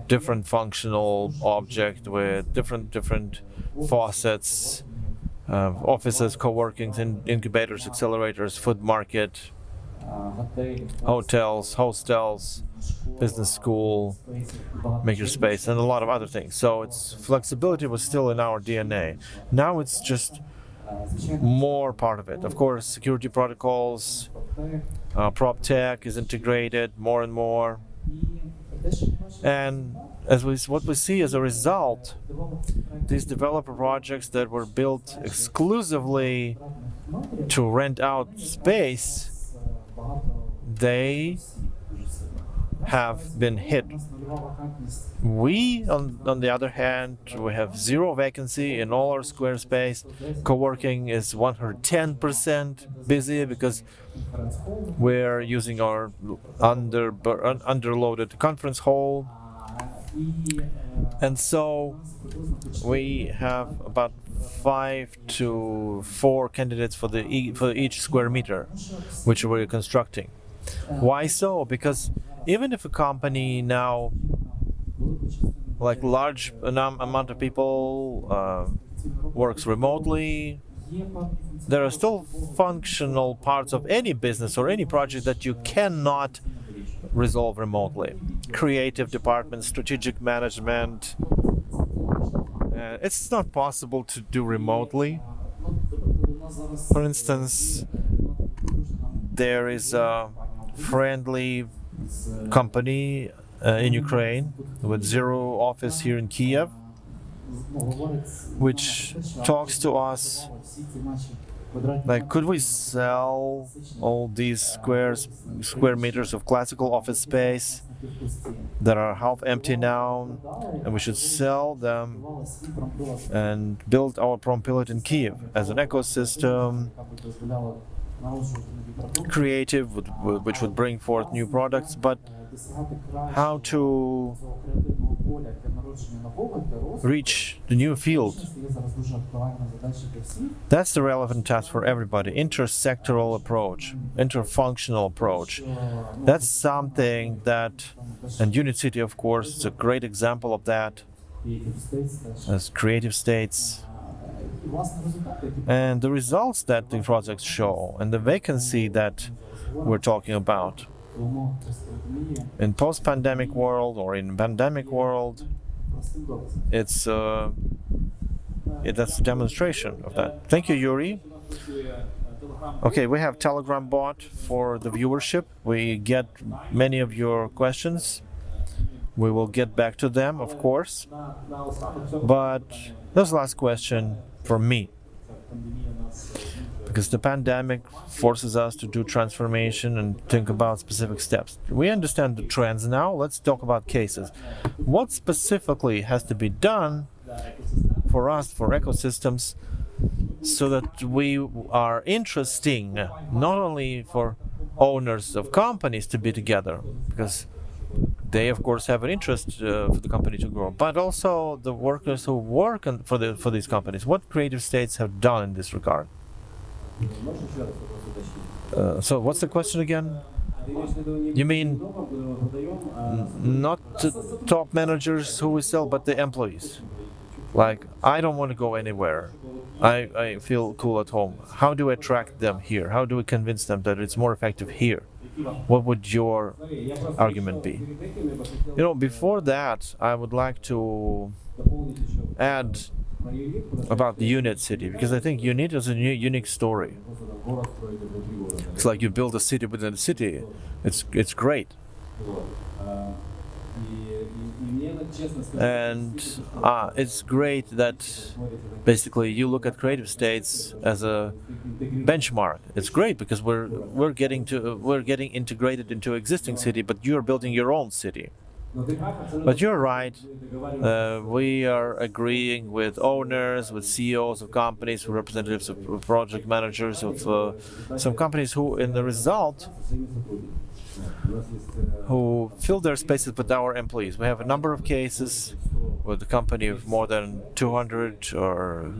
different functional object with different faucets, offices, co-workings, incubators, accelerators, food market, hotels, hostels, business school, makerspace, and a lot of other things. So its flexibility was still in our DNA. Now it's just more part of it. Of course, security protocols, Proptech is integrated more and more. And what we see as a result, these developer projects that were built exclusively to rent out space, they have been hit. We, on the other hand, we have zero vacancy in all our square space. Co-working is 110% busy because we're using our underloaded conference hall. And so we have about 5 to 4 candidates for each square meter, which we're constructing. Why so? Because even if a company now, like large amount of people works remotely, there are still functional parts of any business or any project that you cannot resolve remotely. Creative department, strategic management, it's not possible to do remotely. For instance, there is a friendly company in Ukraine with zero office here in Kiev, which talks to us like, could we sell all these square meters of classical office space that are half empty now, and we should sell them and build our Promprylad in Kiev as an ecosystem, creative, which would bring forth new products, but how to reach the new field. That's the relevant task for everybody. Intersectoral approach, interfunctional approach. That's something that, and UNIT.City, of course, is a great example of that, as creative states. And the results that the projects show, and the vacancy that we're talking about, in post-pandemic world or in pandemic world, it's that's a demonstration of that. Thank you, Yuri. Okay, we have Telegram bot for the viewership. We get many of your questions. We will get back to them, of course. But this last question from me, because the pandemic forces us to do transformation and think about specific steps. We understand the trends now. Let's talk about cases. What specifically has to be done for us, for ecosystems, so that we are interesting not only for owners of companies to be together, because they of course have an interest for the company to grow, but also the workers who work for these companies. What creative states have done in this regard? So what's the question again? You mean not the top managers who we sell, but the employees? Like, I don't want to go anywhere. I feel cool at home. How do I attract them here? How do we convince them that it's more effective here? What would your argument be? You know, before that, I would like to add about the UNIT.City, because I think UNIT is a unique story. It's like you build a city within a city. It's great. And it's great that basically you look at creative states as a benchmark. It's great because we're getting integrated into existing city, but you're building your own city. But you're right. We are agreeing with owners, with CEOs of companies, with representatives of project managers of some companies who, in the result, who fill their spaces with our employees. We have a number of cases with a company of more than 200 or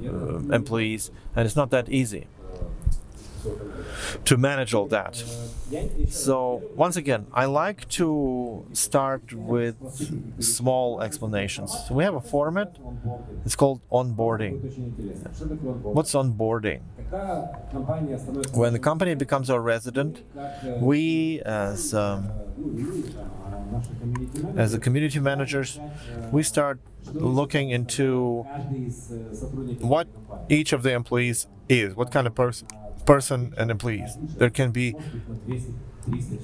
employees, and it's not that easy to manage all that. So once again, I like to start with small explanations. So we have a format. It's called onboarding. What's onboarding? when the company becomes our resident, we as the community managers, we start looking into what each of the employees is, what kind of person and employees. There can be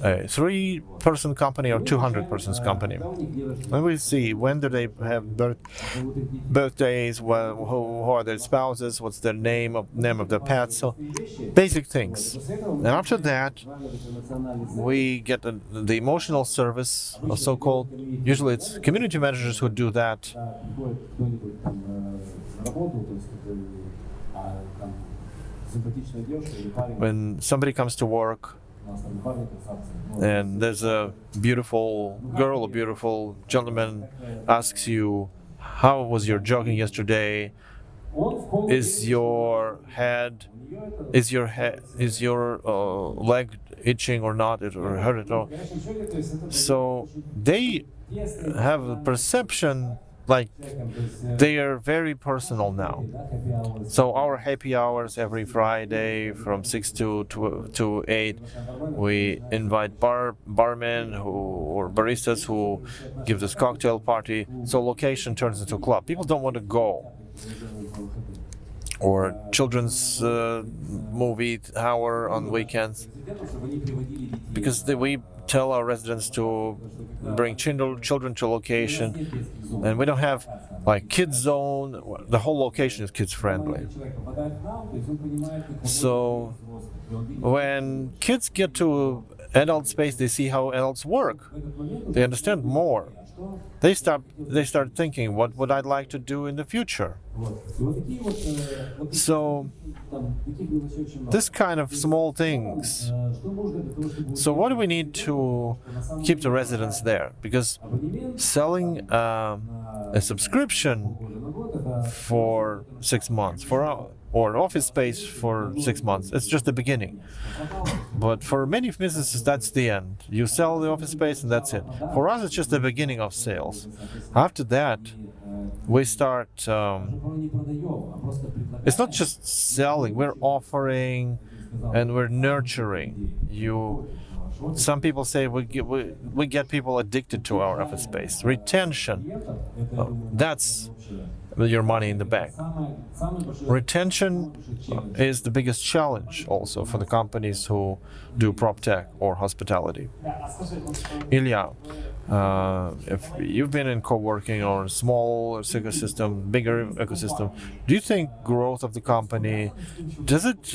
a 3-person company or 200-person company. And we see when do they have birthdays, who are their spouses, what's their name of their pets, so basic things. And after that, we get the emotional service, or so-called. Usually, it's community managers who do that. When somebody comes to work and there's a beautiful girl, a beautiful gentleman asks you, how was your jogging yesterday? Is your leg itching or not, or hurt at all? So they have a perception like they are very personal now. So our happy hours every Friday from 6 to 8, we invite barmen or baristas who give this cocktail party. So location turns into a club. People don't want to go. Or children's movie hour on weekends, because we tell our residents to bring children to location, and we don't have like kids zone. The whole location is kids friendly. So when kids get to adult space, they see how adults work. They understand more. They start thinking, what would I like to do in the future? So this kind of small things. So what do we need to keep the residents there? Because selling a subscription for 6 months or office space for 6 months, it's just the beginning. But for many businesses, that's the end. You sell the office space and that's it. For us, it's just the beginning of sales. After that, we start, it's not just selling, we're offering and we're nurturing. Some people say we get people addicted to our office space. Retention, that's your money in the bank. Retention is the biggest challenge also for the companies who do PropTech or hospitality. Ilia, if you've been in co-working or small ecosystem, bigger ecosystem, do you think growth of the company, does it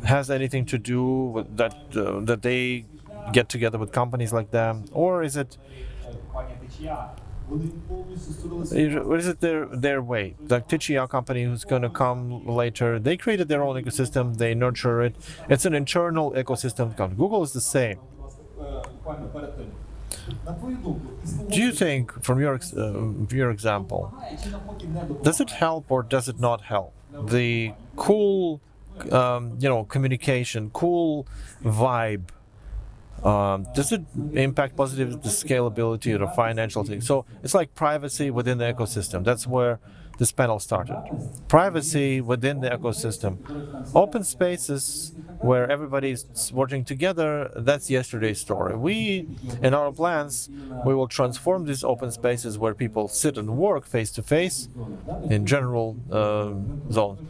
has anything to do with that they get together with companies like them, or is it their way? Like Teche, our company who's going to come later, they created their own ecosystem, they nurture it. It's an internal ecosystem. Google is the same. Do you think, from your example, does it help or does it not help? The cool, communication, cool vibe. Does it impact positively the scalability or the financial thing? So it's like privacy within the ecosystem. That's where this panel started. Privacy within the ecosystem. Open spaces where everybody's working together, that's yesterday's story. In our plans, we will transform these open spaces where people sit and work face to face in general zones.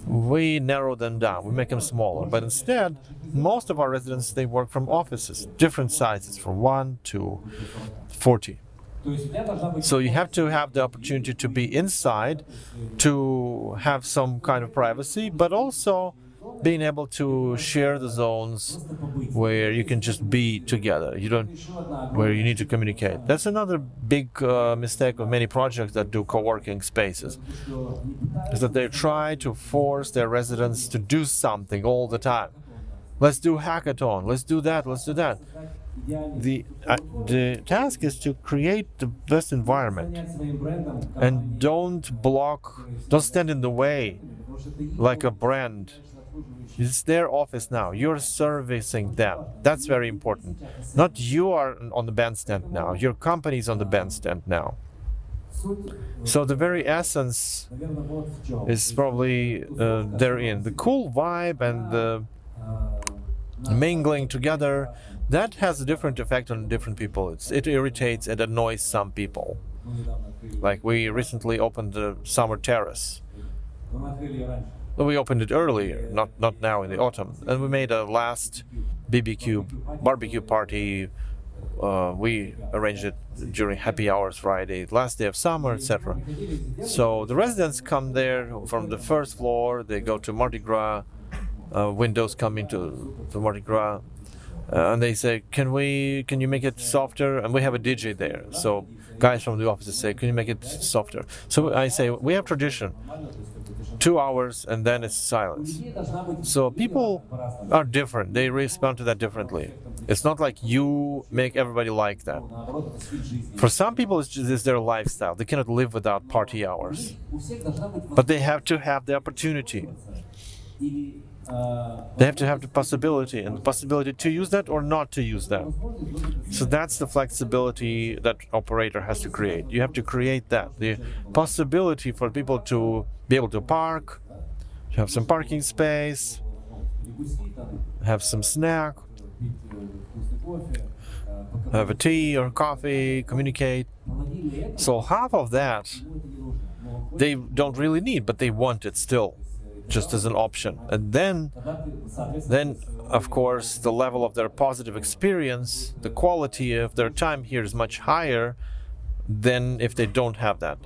We narrow them down, we make them smaller, but instead, most of our residents, they work from offices, different sizes, from 1 to 40. So you have to have the opportunity to be inside, to have some kind of privacy, but also being able to share the zones where you can just be together, where you need to communicate. That's another big mistake of many projects that do co-working spaces, is that they try to force their residents to do something all the time. Let's do hackathon, let's do that, let's do that. The task is to create the best environment and don't stand in the way like a brand. It's their office now. You're servicing them. That's very important. Not you are on the bandstand now. Your company's on the bandstand now. So the very essence is probably therein. The cool vibe and the mingling together, that has a different effect on different people. It irritates and annoys some people. Like we recently opened the summer terrace. We opened it earlier, not now in the autumn, and we made a last barbecue party. We arranged it during happy hours Friday, last day of summer, etc. So the residents come there from the first floor. They go to Mardi Gras. Windows come into the Mardi Gras, and they say, "Can you make it softer?" And we have a DJ there, so guys from the offices say, "Can you make it softer?" So I say, "We have tradition, 2 hours, and then it's silence." So people are different; they respond to that differently. It's not like you make everybody like that. For some people, it's their lifestyle. They cannot live without party hours, but they have to have the opportunity. They have to have the possibility to use that or not to use that. So that's the flexibility that operator has to create. You have to create that, the possibility for people to be able to park, to have some parking space, have some snack, have a tea or coffee, communicate. So half of that they don't really need, but they want it still, just as an option. And then of course the level of their positive experience, the quality of their time here is much higher than if they don't have that.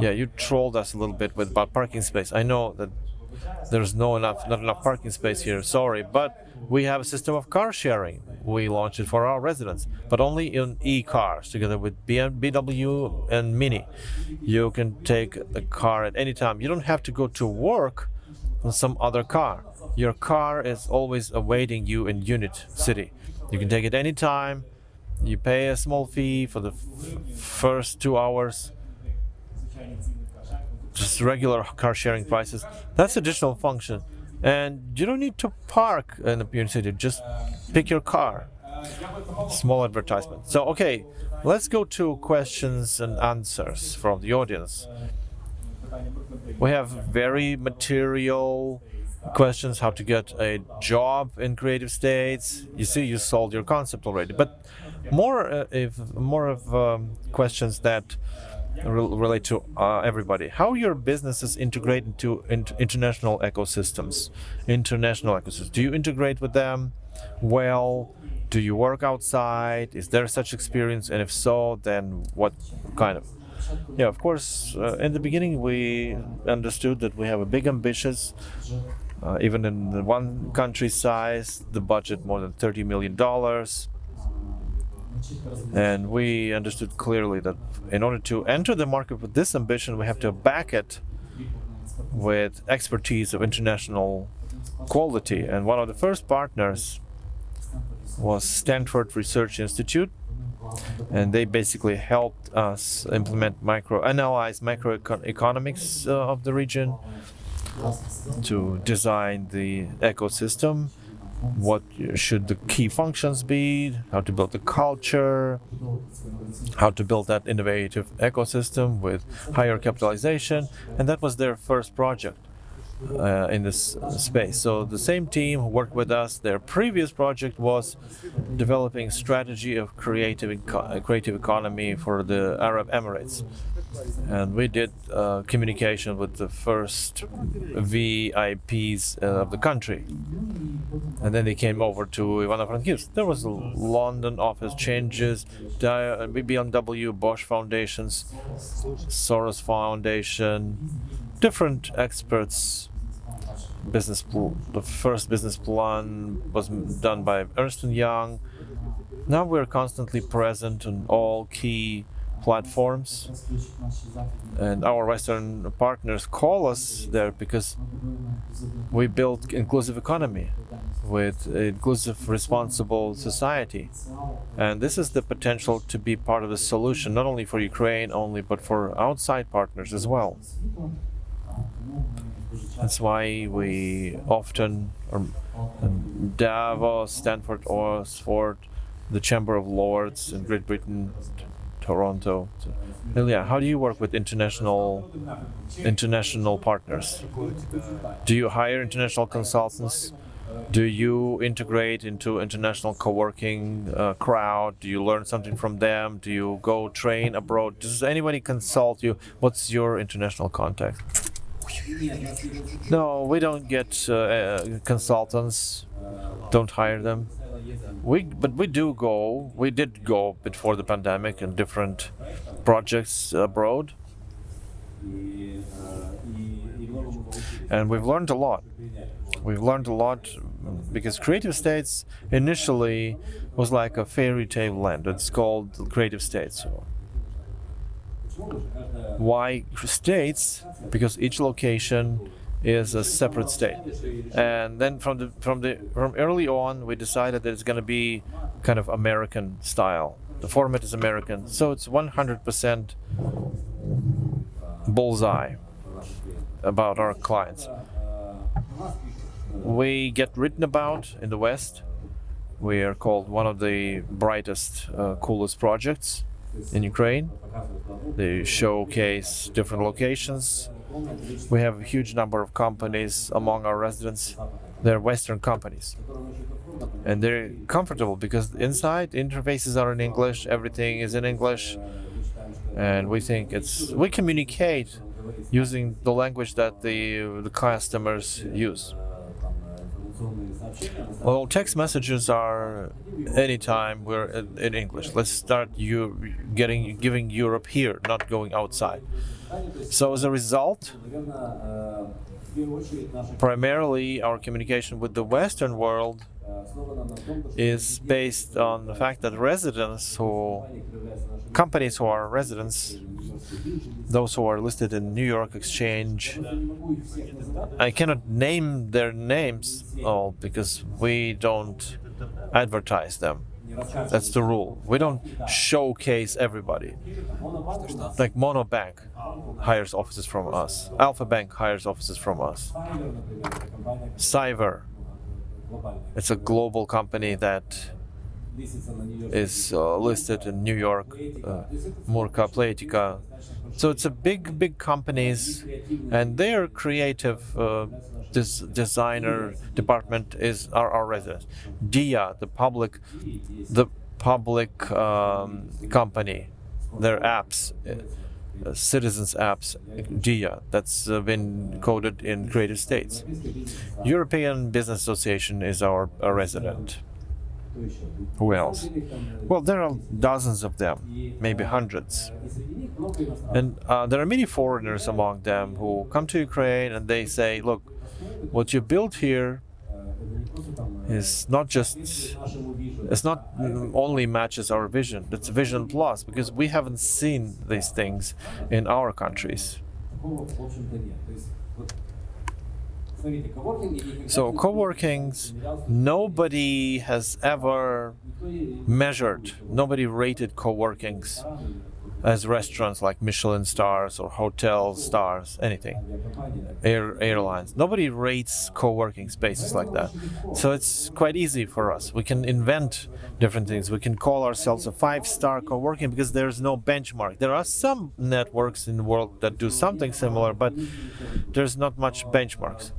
Yeah, you trolled us a little bit about parking space. I know that there's not enough parking space here, sorry, but we have a system of car sharing. We launched it for our residents, but only in e-cars together with BMW and Mini. You can take a car at any time. You don't have to go to work on some other car. Your car is always awaiting you in UNIT.City. You can take it anytime. You pay a small fee for the first 2 hours. Just regular car sharing prices. That's additional function. And you don't need to park in the UNIT.City. Just pick your car. Small advertisement. So, okay, let's go to questions and answers from the audience. We have very material questions, how to get a job in creative states. You see, you sold your concept already, but more of questions that relate to everybody. How your businesses integrate into international ecosystems. Do you integrate with them well? Do you work outside? Is there such experience? And if so, then what kind of? Yeah, of course, in the beginning we understood that we have a big ambitions. Even in the one country size, the budget more than $30 million. And we understood clearly that in order to enter the market with this ambition, we have to back it with expertise of international quality. And one of the first partners was Stanford Research Institute. And they basically helped us analyze microeconomics of the region, to design the ecosystem, what should the key functions be, how to build the culture, how to build that innovative ecosystem with higher capitalization. And that was their first project in this space. So the same team who worked with us, their previous project was developing strategy of creative economy for the Arab Emirates. And we did communication with the first VIPs of the country. And then they came over to Ivano-Frankivsk. There was a London office changes, BMW, Bosch Foundations, Soros Foundation, different experts. The first business plan was done by Ernst & Young. Now we're constantly present on all key platforms, and our Western partners call us there because we build inclusive economy with inclusive, responsible society. And this is the potential to be part of the solution, not only for Ukraine only, but for outside partners as well. That's why we often, Davos, Stanford, Oxford, the Chamber of Lords in Great Britain, Toronto. So, Ilia, how do you work with international partners? Do you hire international consultants? Do you integrate into international co-working crowd? Do you learn something from them? Do you go train abroad? Does anybody consult you? What's your international contact? No, we don't get consultants. Don't hire them. But we do go. We did go before the pandemic in different projects abroad, and we've learned a lot. We've learned a lot because Creative States initially was like a fairy tale land. It's called Creative States. So why states? Because each location is a separate state, and then from early on we decided that it's going to be kind of American style. The format is American, so it's 100% bullseye about our clients. We get written about in the West. We are called one of the brightest, coolest projects in Ukraine. They showcase different locations. We have a huge number of companies among our residents. They're Western companies. And they're comfortable because inside interfaces are in English, everything is in English. And we think we communicate using the language that the customers use. Well, text messages are anytime we're in English. Let's start giving Europe here, not going outside. So as a result, primarily our communication with the Western world is based on the fact that companies who are residents, those who are listed in New York Exchange, I cannot name their names all because we don't advertise them. That's the rule. We don't showcase everybody. Like Monobank hires offices from us. Alpha Bank hires offices from us. Cyber, it's a global company that is listed in New York. Murka, Pletica. So it's a big companies, and their creative designer department are our residents. Dia, the public company, their apps, citizens apps, Dia, that's been coded in Creative States. European Business Association is our resident. Who else? Well, there are dozens of them, maybe hundreds. And there are many foreigners among them who come to Ukraine and they say, look, what you built here is it's not only matches our vision, it's Vision Plus, because we haven't seen these things in our countries. So coworkings, nobody has ever measured, nobody rated coworkings as restaurants like Michelin stars or hotel stars, anything, airlines. Nobody rates co-working spaces like that. So it's quite easy for us. We can invent different things. We can call ourselves a 5-star co-working because there's no benchmark. There are some networks in the world that do something similar, but there's not much benchmarks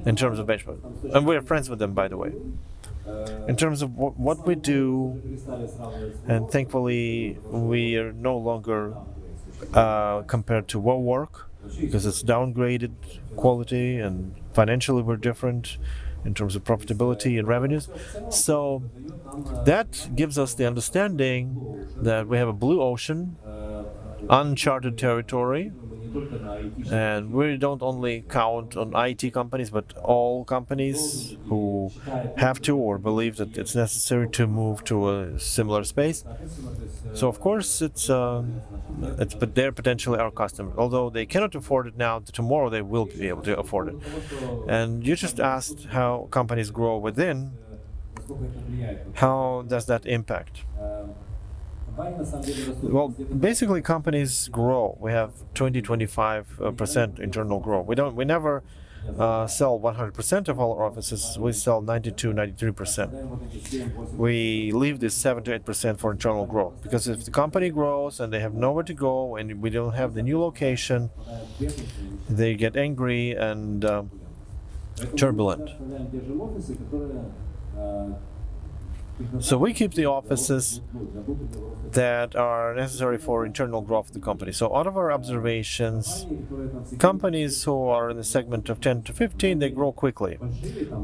in terms of benchmark. And we're friends with them, by the way. In terms of what we do, and thankfully we are no longer compared to WoW work because it's downgraded quality, and financially we're different in terms of profitability and revenues. So that gives us the understanding that we have a blue ocean, uncharted territory, and we don't only count on IT companies, but all companies who have to or believe that it's necessary to move to a similar space. So of course but they're potentially our customers. Although they cannot afford it now, tomorrow they will be able to afford it. And you just asked how companies grow within. How does that impact? Well, basically companies grow. We have 20-25% internal growth. We never sell 100% of our offices, we sell 92-93%. We leave this 7 to 8% for internal growth, because if the company grows and they have nowhere to go and we don't have the new location, they get angry and turbulent. So we keep the offices that are necessary for internal growth of the company. So out of our observations, companies who are in the segment of 10 to 15, they grow quickly.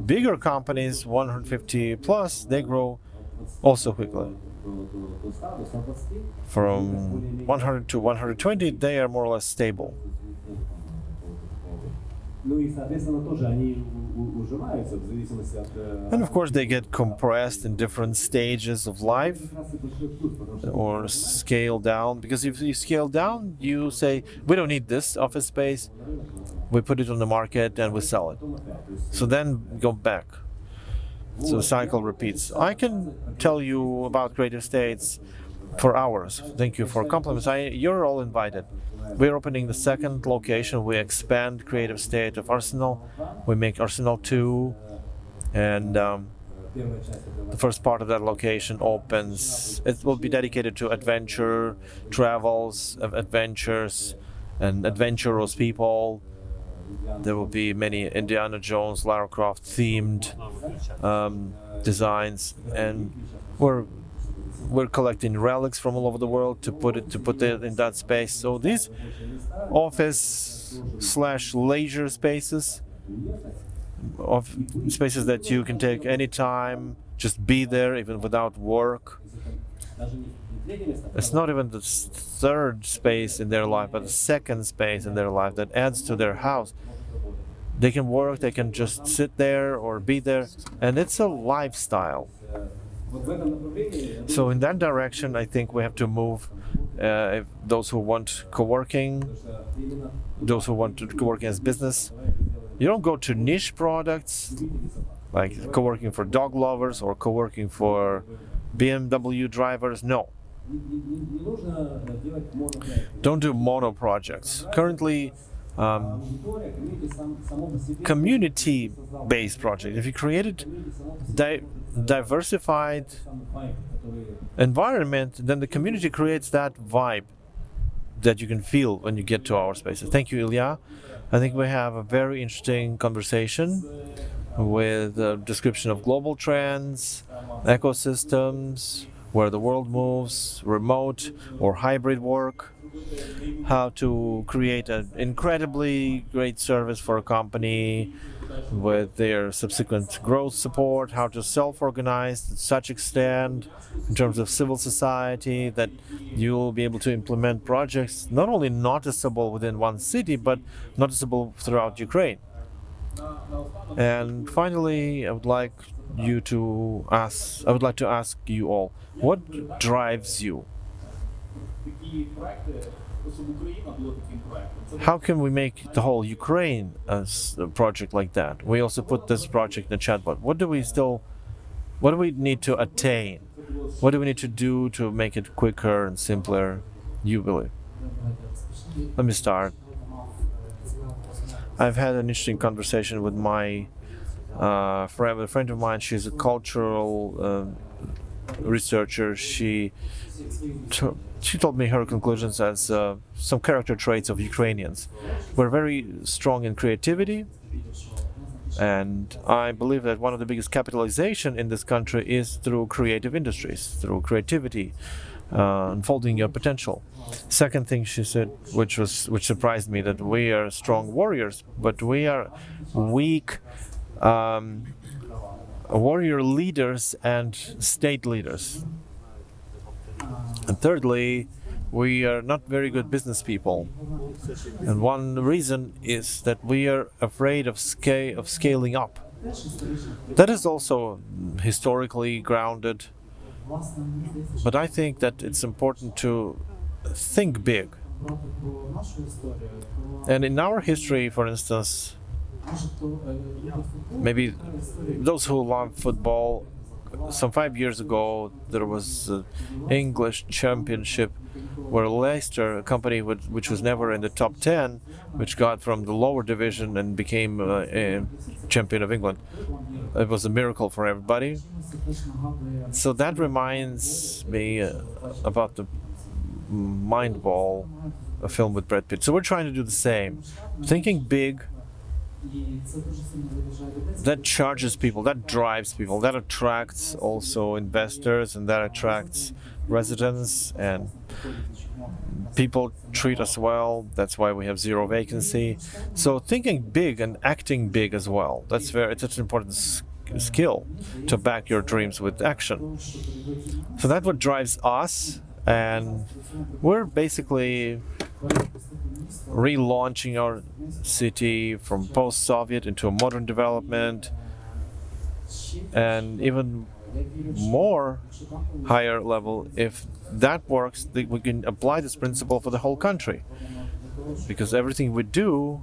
Bigger companies, 150 plus, they grow also quickly. From 100 to 120, they are more or less stable. And of course they get compressed in different stages of life or scale down, because if you scale down, you say, we don't need this office space, we put it on the market and we sell it. So then go back. So the cycle repeats. I can tell you about Creative Estates for hours. Thank you for compliments. You're all invited. We're opening the second location. We expand Creative Estate of Arsenal. We make Arsenal 2, and the first part of that location opens. It will be dedicated to adventure, travels, adventures, and adventurous people. There will be many Indiana Jones, Lara Croft themed designs, and we're collecting relics from all over the world to put it in that space. So these office/leisure spaces, of spaces that you can take anytime, just be there even without work. It's not even the third space in their life, but the second space in their life that adds to their house. They can work, they can just sit there or be there, and it's a lifestyle. So in that direction, I think we have to move. If those who want co-working, those who want to co-working as business, you don't go to niche products like co-working for dog lovers or co-working for BMW drivers. No. Don't do mono projects. Currently, community-based project. If you created diversified environment, then the community creates that vibe that you can feel when you get to our spaces. Thank you, Ilia. I think we have a very interesting conversation with a description of global trends, ecosystems, where the world moves, remote or hybrid work, how to create an incredibly great service for a company with their subsequent growth support, how to self-organize to such extent in terms of civil society that you'll be able to implement projects not only noticeable within one city, but noticeable throughout Ukraine. And finally, I would like to ask you all, what drives you? How can we make the whole Ukraine as a project like that? We also put this project in the chat, but what do we need to attain? What do we need to do to make it quicker and simpler? You believe? Let me start. I've had an interesting conversation with my a friend of mine. She's a cultural researcher. She told me her conclusions as some character traits of Ukrainians. We're very strong in creativity, and I believe that one of the biggest capitalization in this country is through creative industries, through creativity, unfolding your potential. Second thing she said, which surprised me, that we are strong warriors, but we are weak warrior leaders and state leaders. And thirdly, we are not very good business people. And one reason is that we are afraid of scaling up. That is also historically grounded. But I think that it's important to think big. And in our history, for instance, maybe those who love football, some 5 years ago there was an English championship where Leicester, a company which was never in the top 10, which got from the lower division and became a champion of England. It was a miracle for everybody. So that reminds me about the Mind Ball, a film with Brad Pitt. So we're trying to do the same. Thinking big, that charges people, that drives people, that attracts also investors, and that attracts residents, and people treat us well. That's why we have zero vacancy. So thinking big and acting big as well, it's an important skill to back your dreams with action. So that's what drives us, and we're basically relaunching our city from post-Soviet into a modern development, and even more higher level. If that works, we can apply this principle for the whole country, because everything we do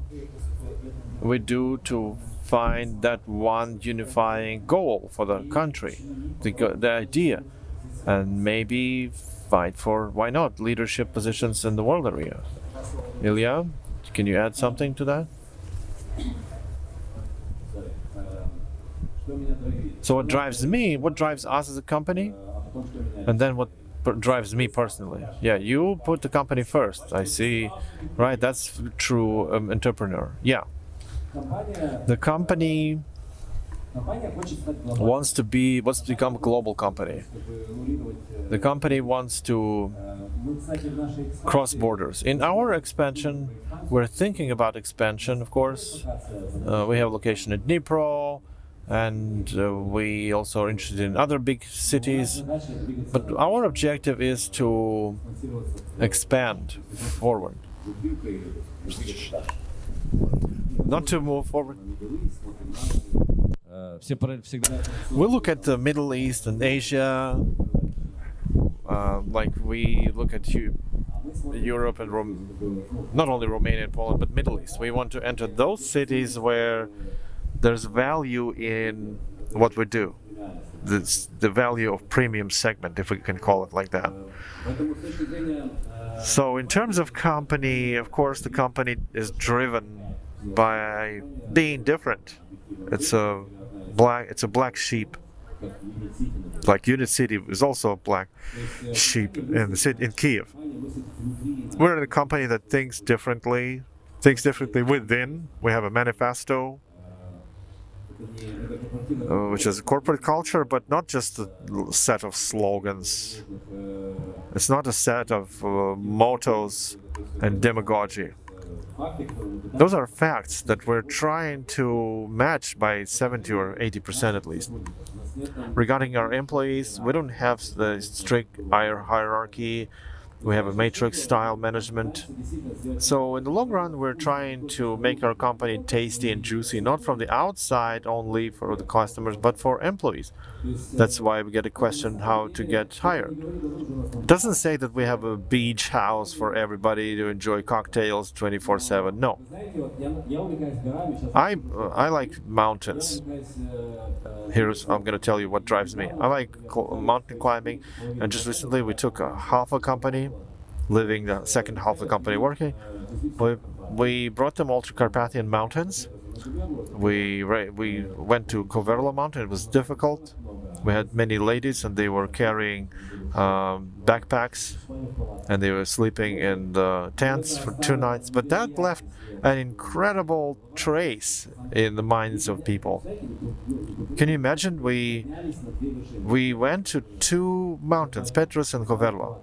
to find that one unifying goal for the country, the idea, and maybe fight for, why not, leadership positions in the world area. Ilia, can you add something to that? So what drives us as a company, and then what drives me personally? Yeah, you put the company first. I see, right? That's true entrepreneur. Yeah, the company wants to become a global company. The company wants to cross borders. In our expansion, we're thinking about expansion, of course. We have a location in Dnipro, and we also are interested in other big cities. But our objective is to expand forward, not to move forward. We look at the Middle East and Asia, like we look at Europe and not only Romania and Poland, but Middle East. We want to enter those cities where there's value in what we do. The value of premium segment, if we can call it like that. So in terms of company, of course, the company is driven by being different. It's a black sheep. Like UNIT.City is also a black sheep in Kiev. We're in a company that thinks differently within. We have a manifesto, which is a corporate culture, but not just a set of slogans. It's not a set of mottos and demagogy. Those are facts that we're trying to match by 70 or 80% at least. Regarding our employees, we don't have the strict hierarchy. We have a matrix style management. So in the long run, we're trying to make our company tasty and juicy, not from the outside only for the customers, but for employees. That's why we get a question how to get hired. It doesn't say that we have a beach house for everybody to enjoy cocktails 24/7. No. I like mountains. I'm going to tell you what drives me. I like mountain climbing, and just recently we took half a company, living the second half of the company working. We brought them all to Carpathian Mountains. We went to Koverla Mountain. It was difficult. We had many ladies, and they were carrying backpacks, and they were sleeping in the tents for 2 nights. But that left an incredible trace in the minds of people. Can you imagine? We went to 2 mountains, Petrus and Koverla,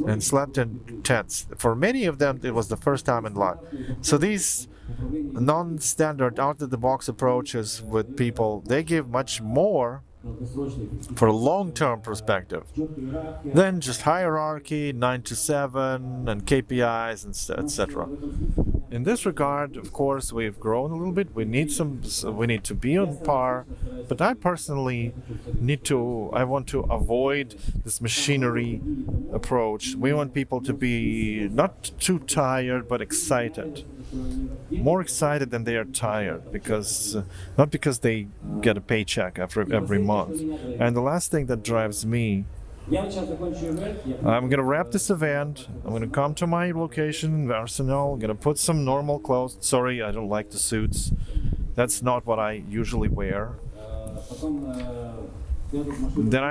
and slept in tents. For many of them, it was the first time in life. So these non-standard, out-of-the-box approaches with people, they give much more for a long-term perspective than just hierarchy, 9 to 7, and KPIs, and etc. In this regard, of course, we've grown a little bit. We need to be on par. But I personally I want to avoid this machinery approach. We want people to be not too tired, but excited. More excited than they are tired, not because they get a paycheck every month. And the last thing that drives me I'm gonna wrap this event. I'm gonna come to my location in Arsenal. I'm gonna put some normal clothes. Sorry, I don't like the suits. That's not what I usually wear. Then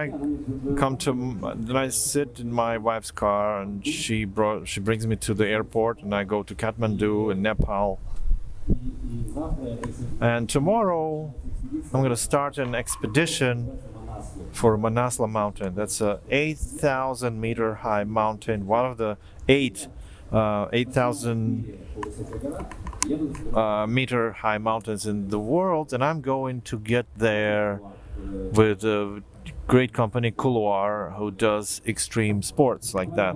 I sit in my wife's car, and she brings me to the airport, and I go to Kathmandu in Nepal. And tomorrow I'm gonna start an expedition for Manaslu mountain. That's a 8,000 meter high mountain, one of the 8,000 meter high mountains in the world, and I'm going to get there with a great company, Couloir, who does extreme sports like that.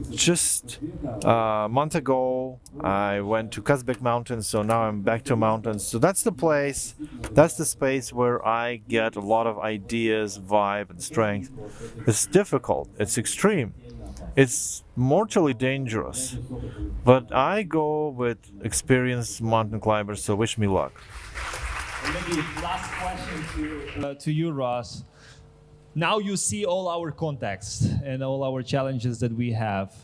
Just a month ago, I went to Kazbek Mountains, so now I'm back to mountains. So that's the place, that's the space where I get a lot of ideas, vibe, and strength. It's difficult, it's extreme, it's mortally dangerous, but I go with experienced mountain climbers, so wish me luck. And maybe last question to you, Ross. Now you see all our contexts and all our challenges that we have.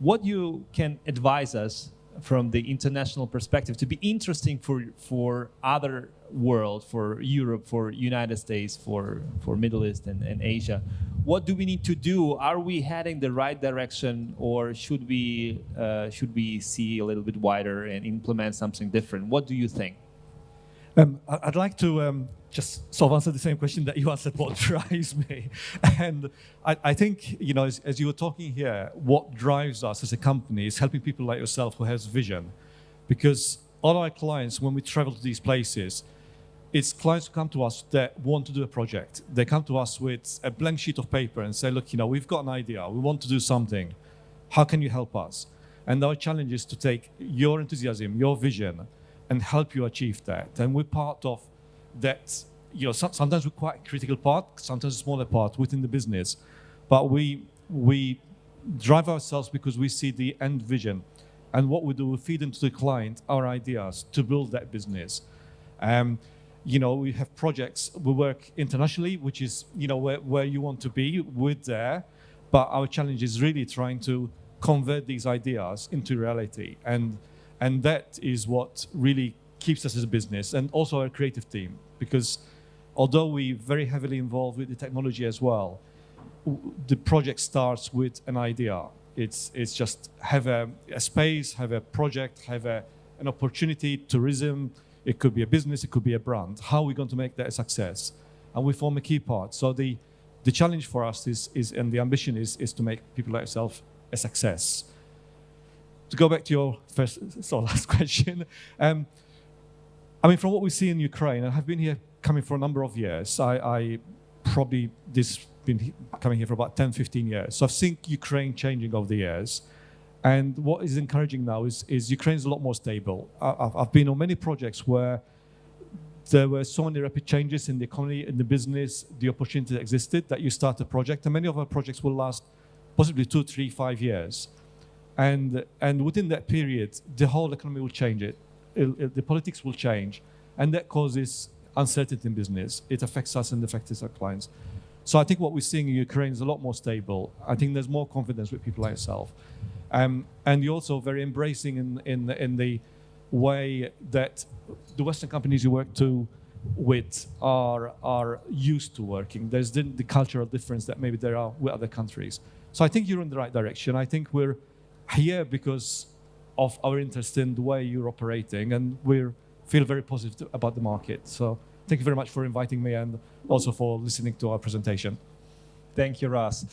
What you can advise us from the international perspective to be interesting for other world, for Europe, for United States, for Middle East and Asia? What do we need to do? Are we heading the right direction, or should we see a little bit wider and implement something different? What do you think? I'd like to just sort of answer the same question that you answered, what drives me. And I think, as you were talking here, what drives us as a company is helping people like yourself who has vision. Because all our clients, when we travel to these places, it's clients who come to us that want to do a project. They come to us with a blank sheet of paper and say, look, we've got an idea. We want to do something. How can you help us? And our challenge is to take your enthusiasm, your vision, and help you achieve that. And we're part of that, sometimes we're quite a critical part, sometimes a smaller part within the business. But we drive ourselves because we see the end vision. And what we do, we feed into the client our ideas to build that business. We have projects, we work internationally, which is, where you want to be with there. But our challenge is really trying to convert these ideas into reality. And that is what really keeps us as a business, and also our creative team. Because although we're very heavily involved with the technology as well, the project starts with an idea. It's just have a space, have a project, have an opportunity, tourism. It could be a business, it could be a brand. How are we going to make that a success? And we form a key part. So the challenge for us is and the ambition is to make people like yourself a success. To go back to your last question, from what we see in Ukraine, and I've been here coming for a number of years. I probably been coming here for about 10, 15 years. So I've seen Ukraine changing over the years. And what is encouraging now is Ukraine's a lot more stable. I've been on many projects where there were so many rapid changes in the economy, in the business, the opportunity that existed, that you start a project. And many of our projects will last possibly 2, 3, 5 years. And within that period, the whole economy will change. The politics will change. And that causes uncertainty in business. It affects us and affects our clients. So I think what we're seeing in Ukraine is a lot more stable. I think there's more confidence with people like yourself. And you're also very embracing in the way that the Western companies you work with are used to working. There's the cultural difference that maybe there are with other countries. So I think you're in the right direction. I think we're here because of our interest in the way you're operating, and we feel very positive about the market. So thank you very much for inviting me and also for listening to our presentation. Thank you, Ross.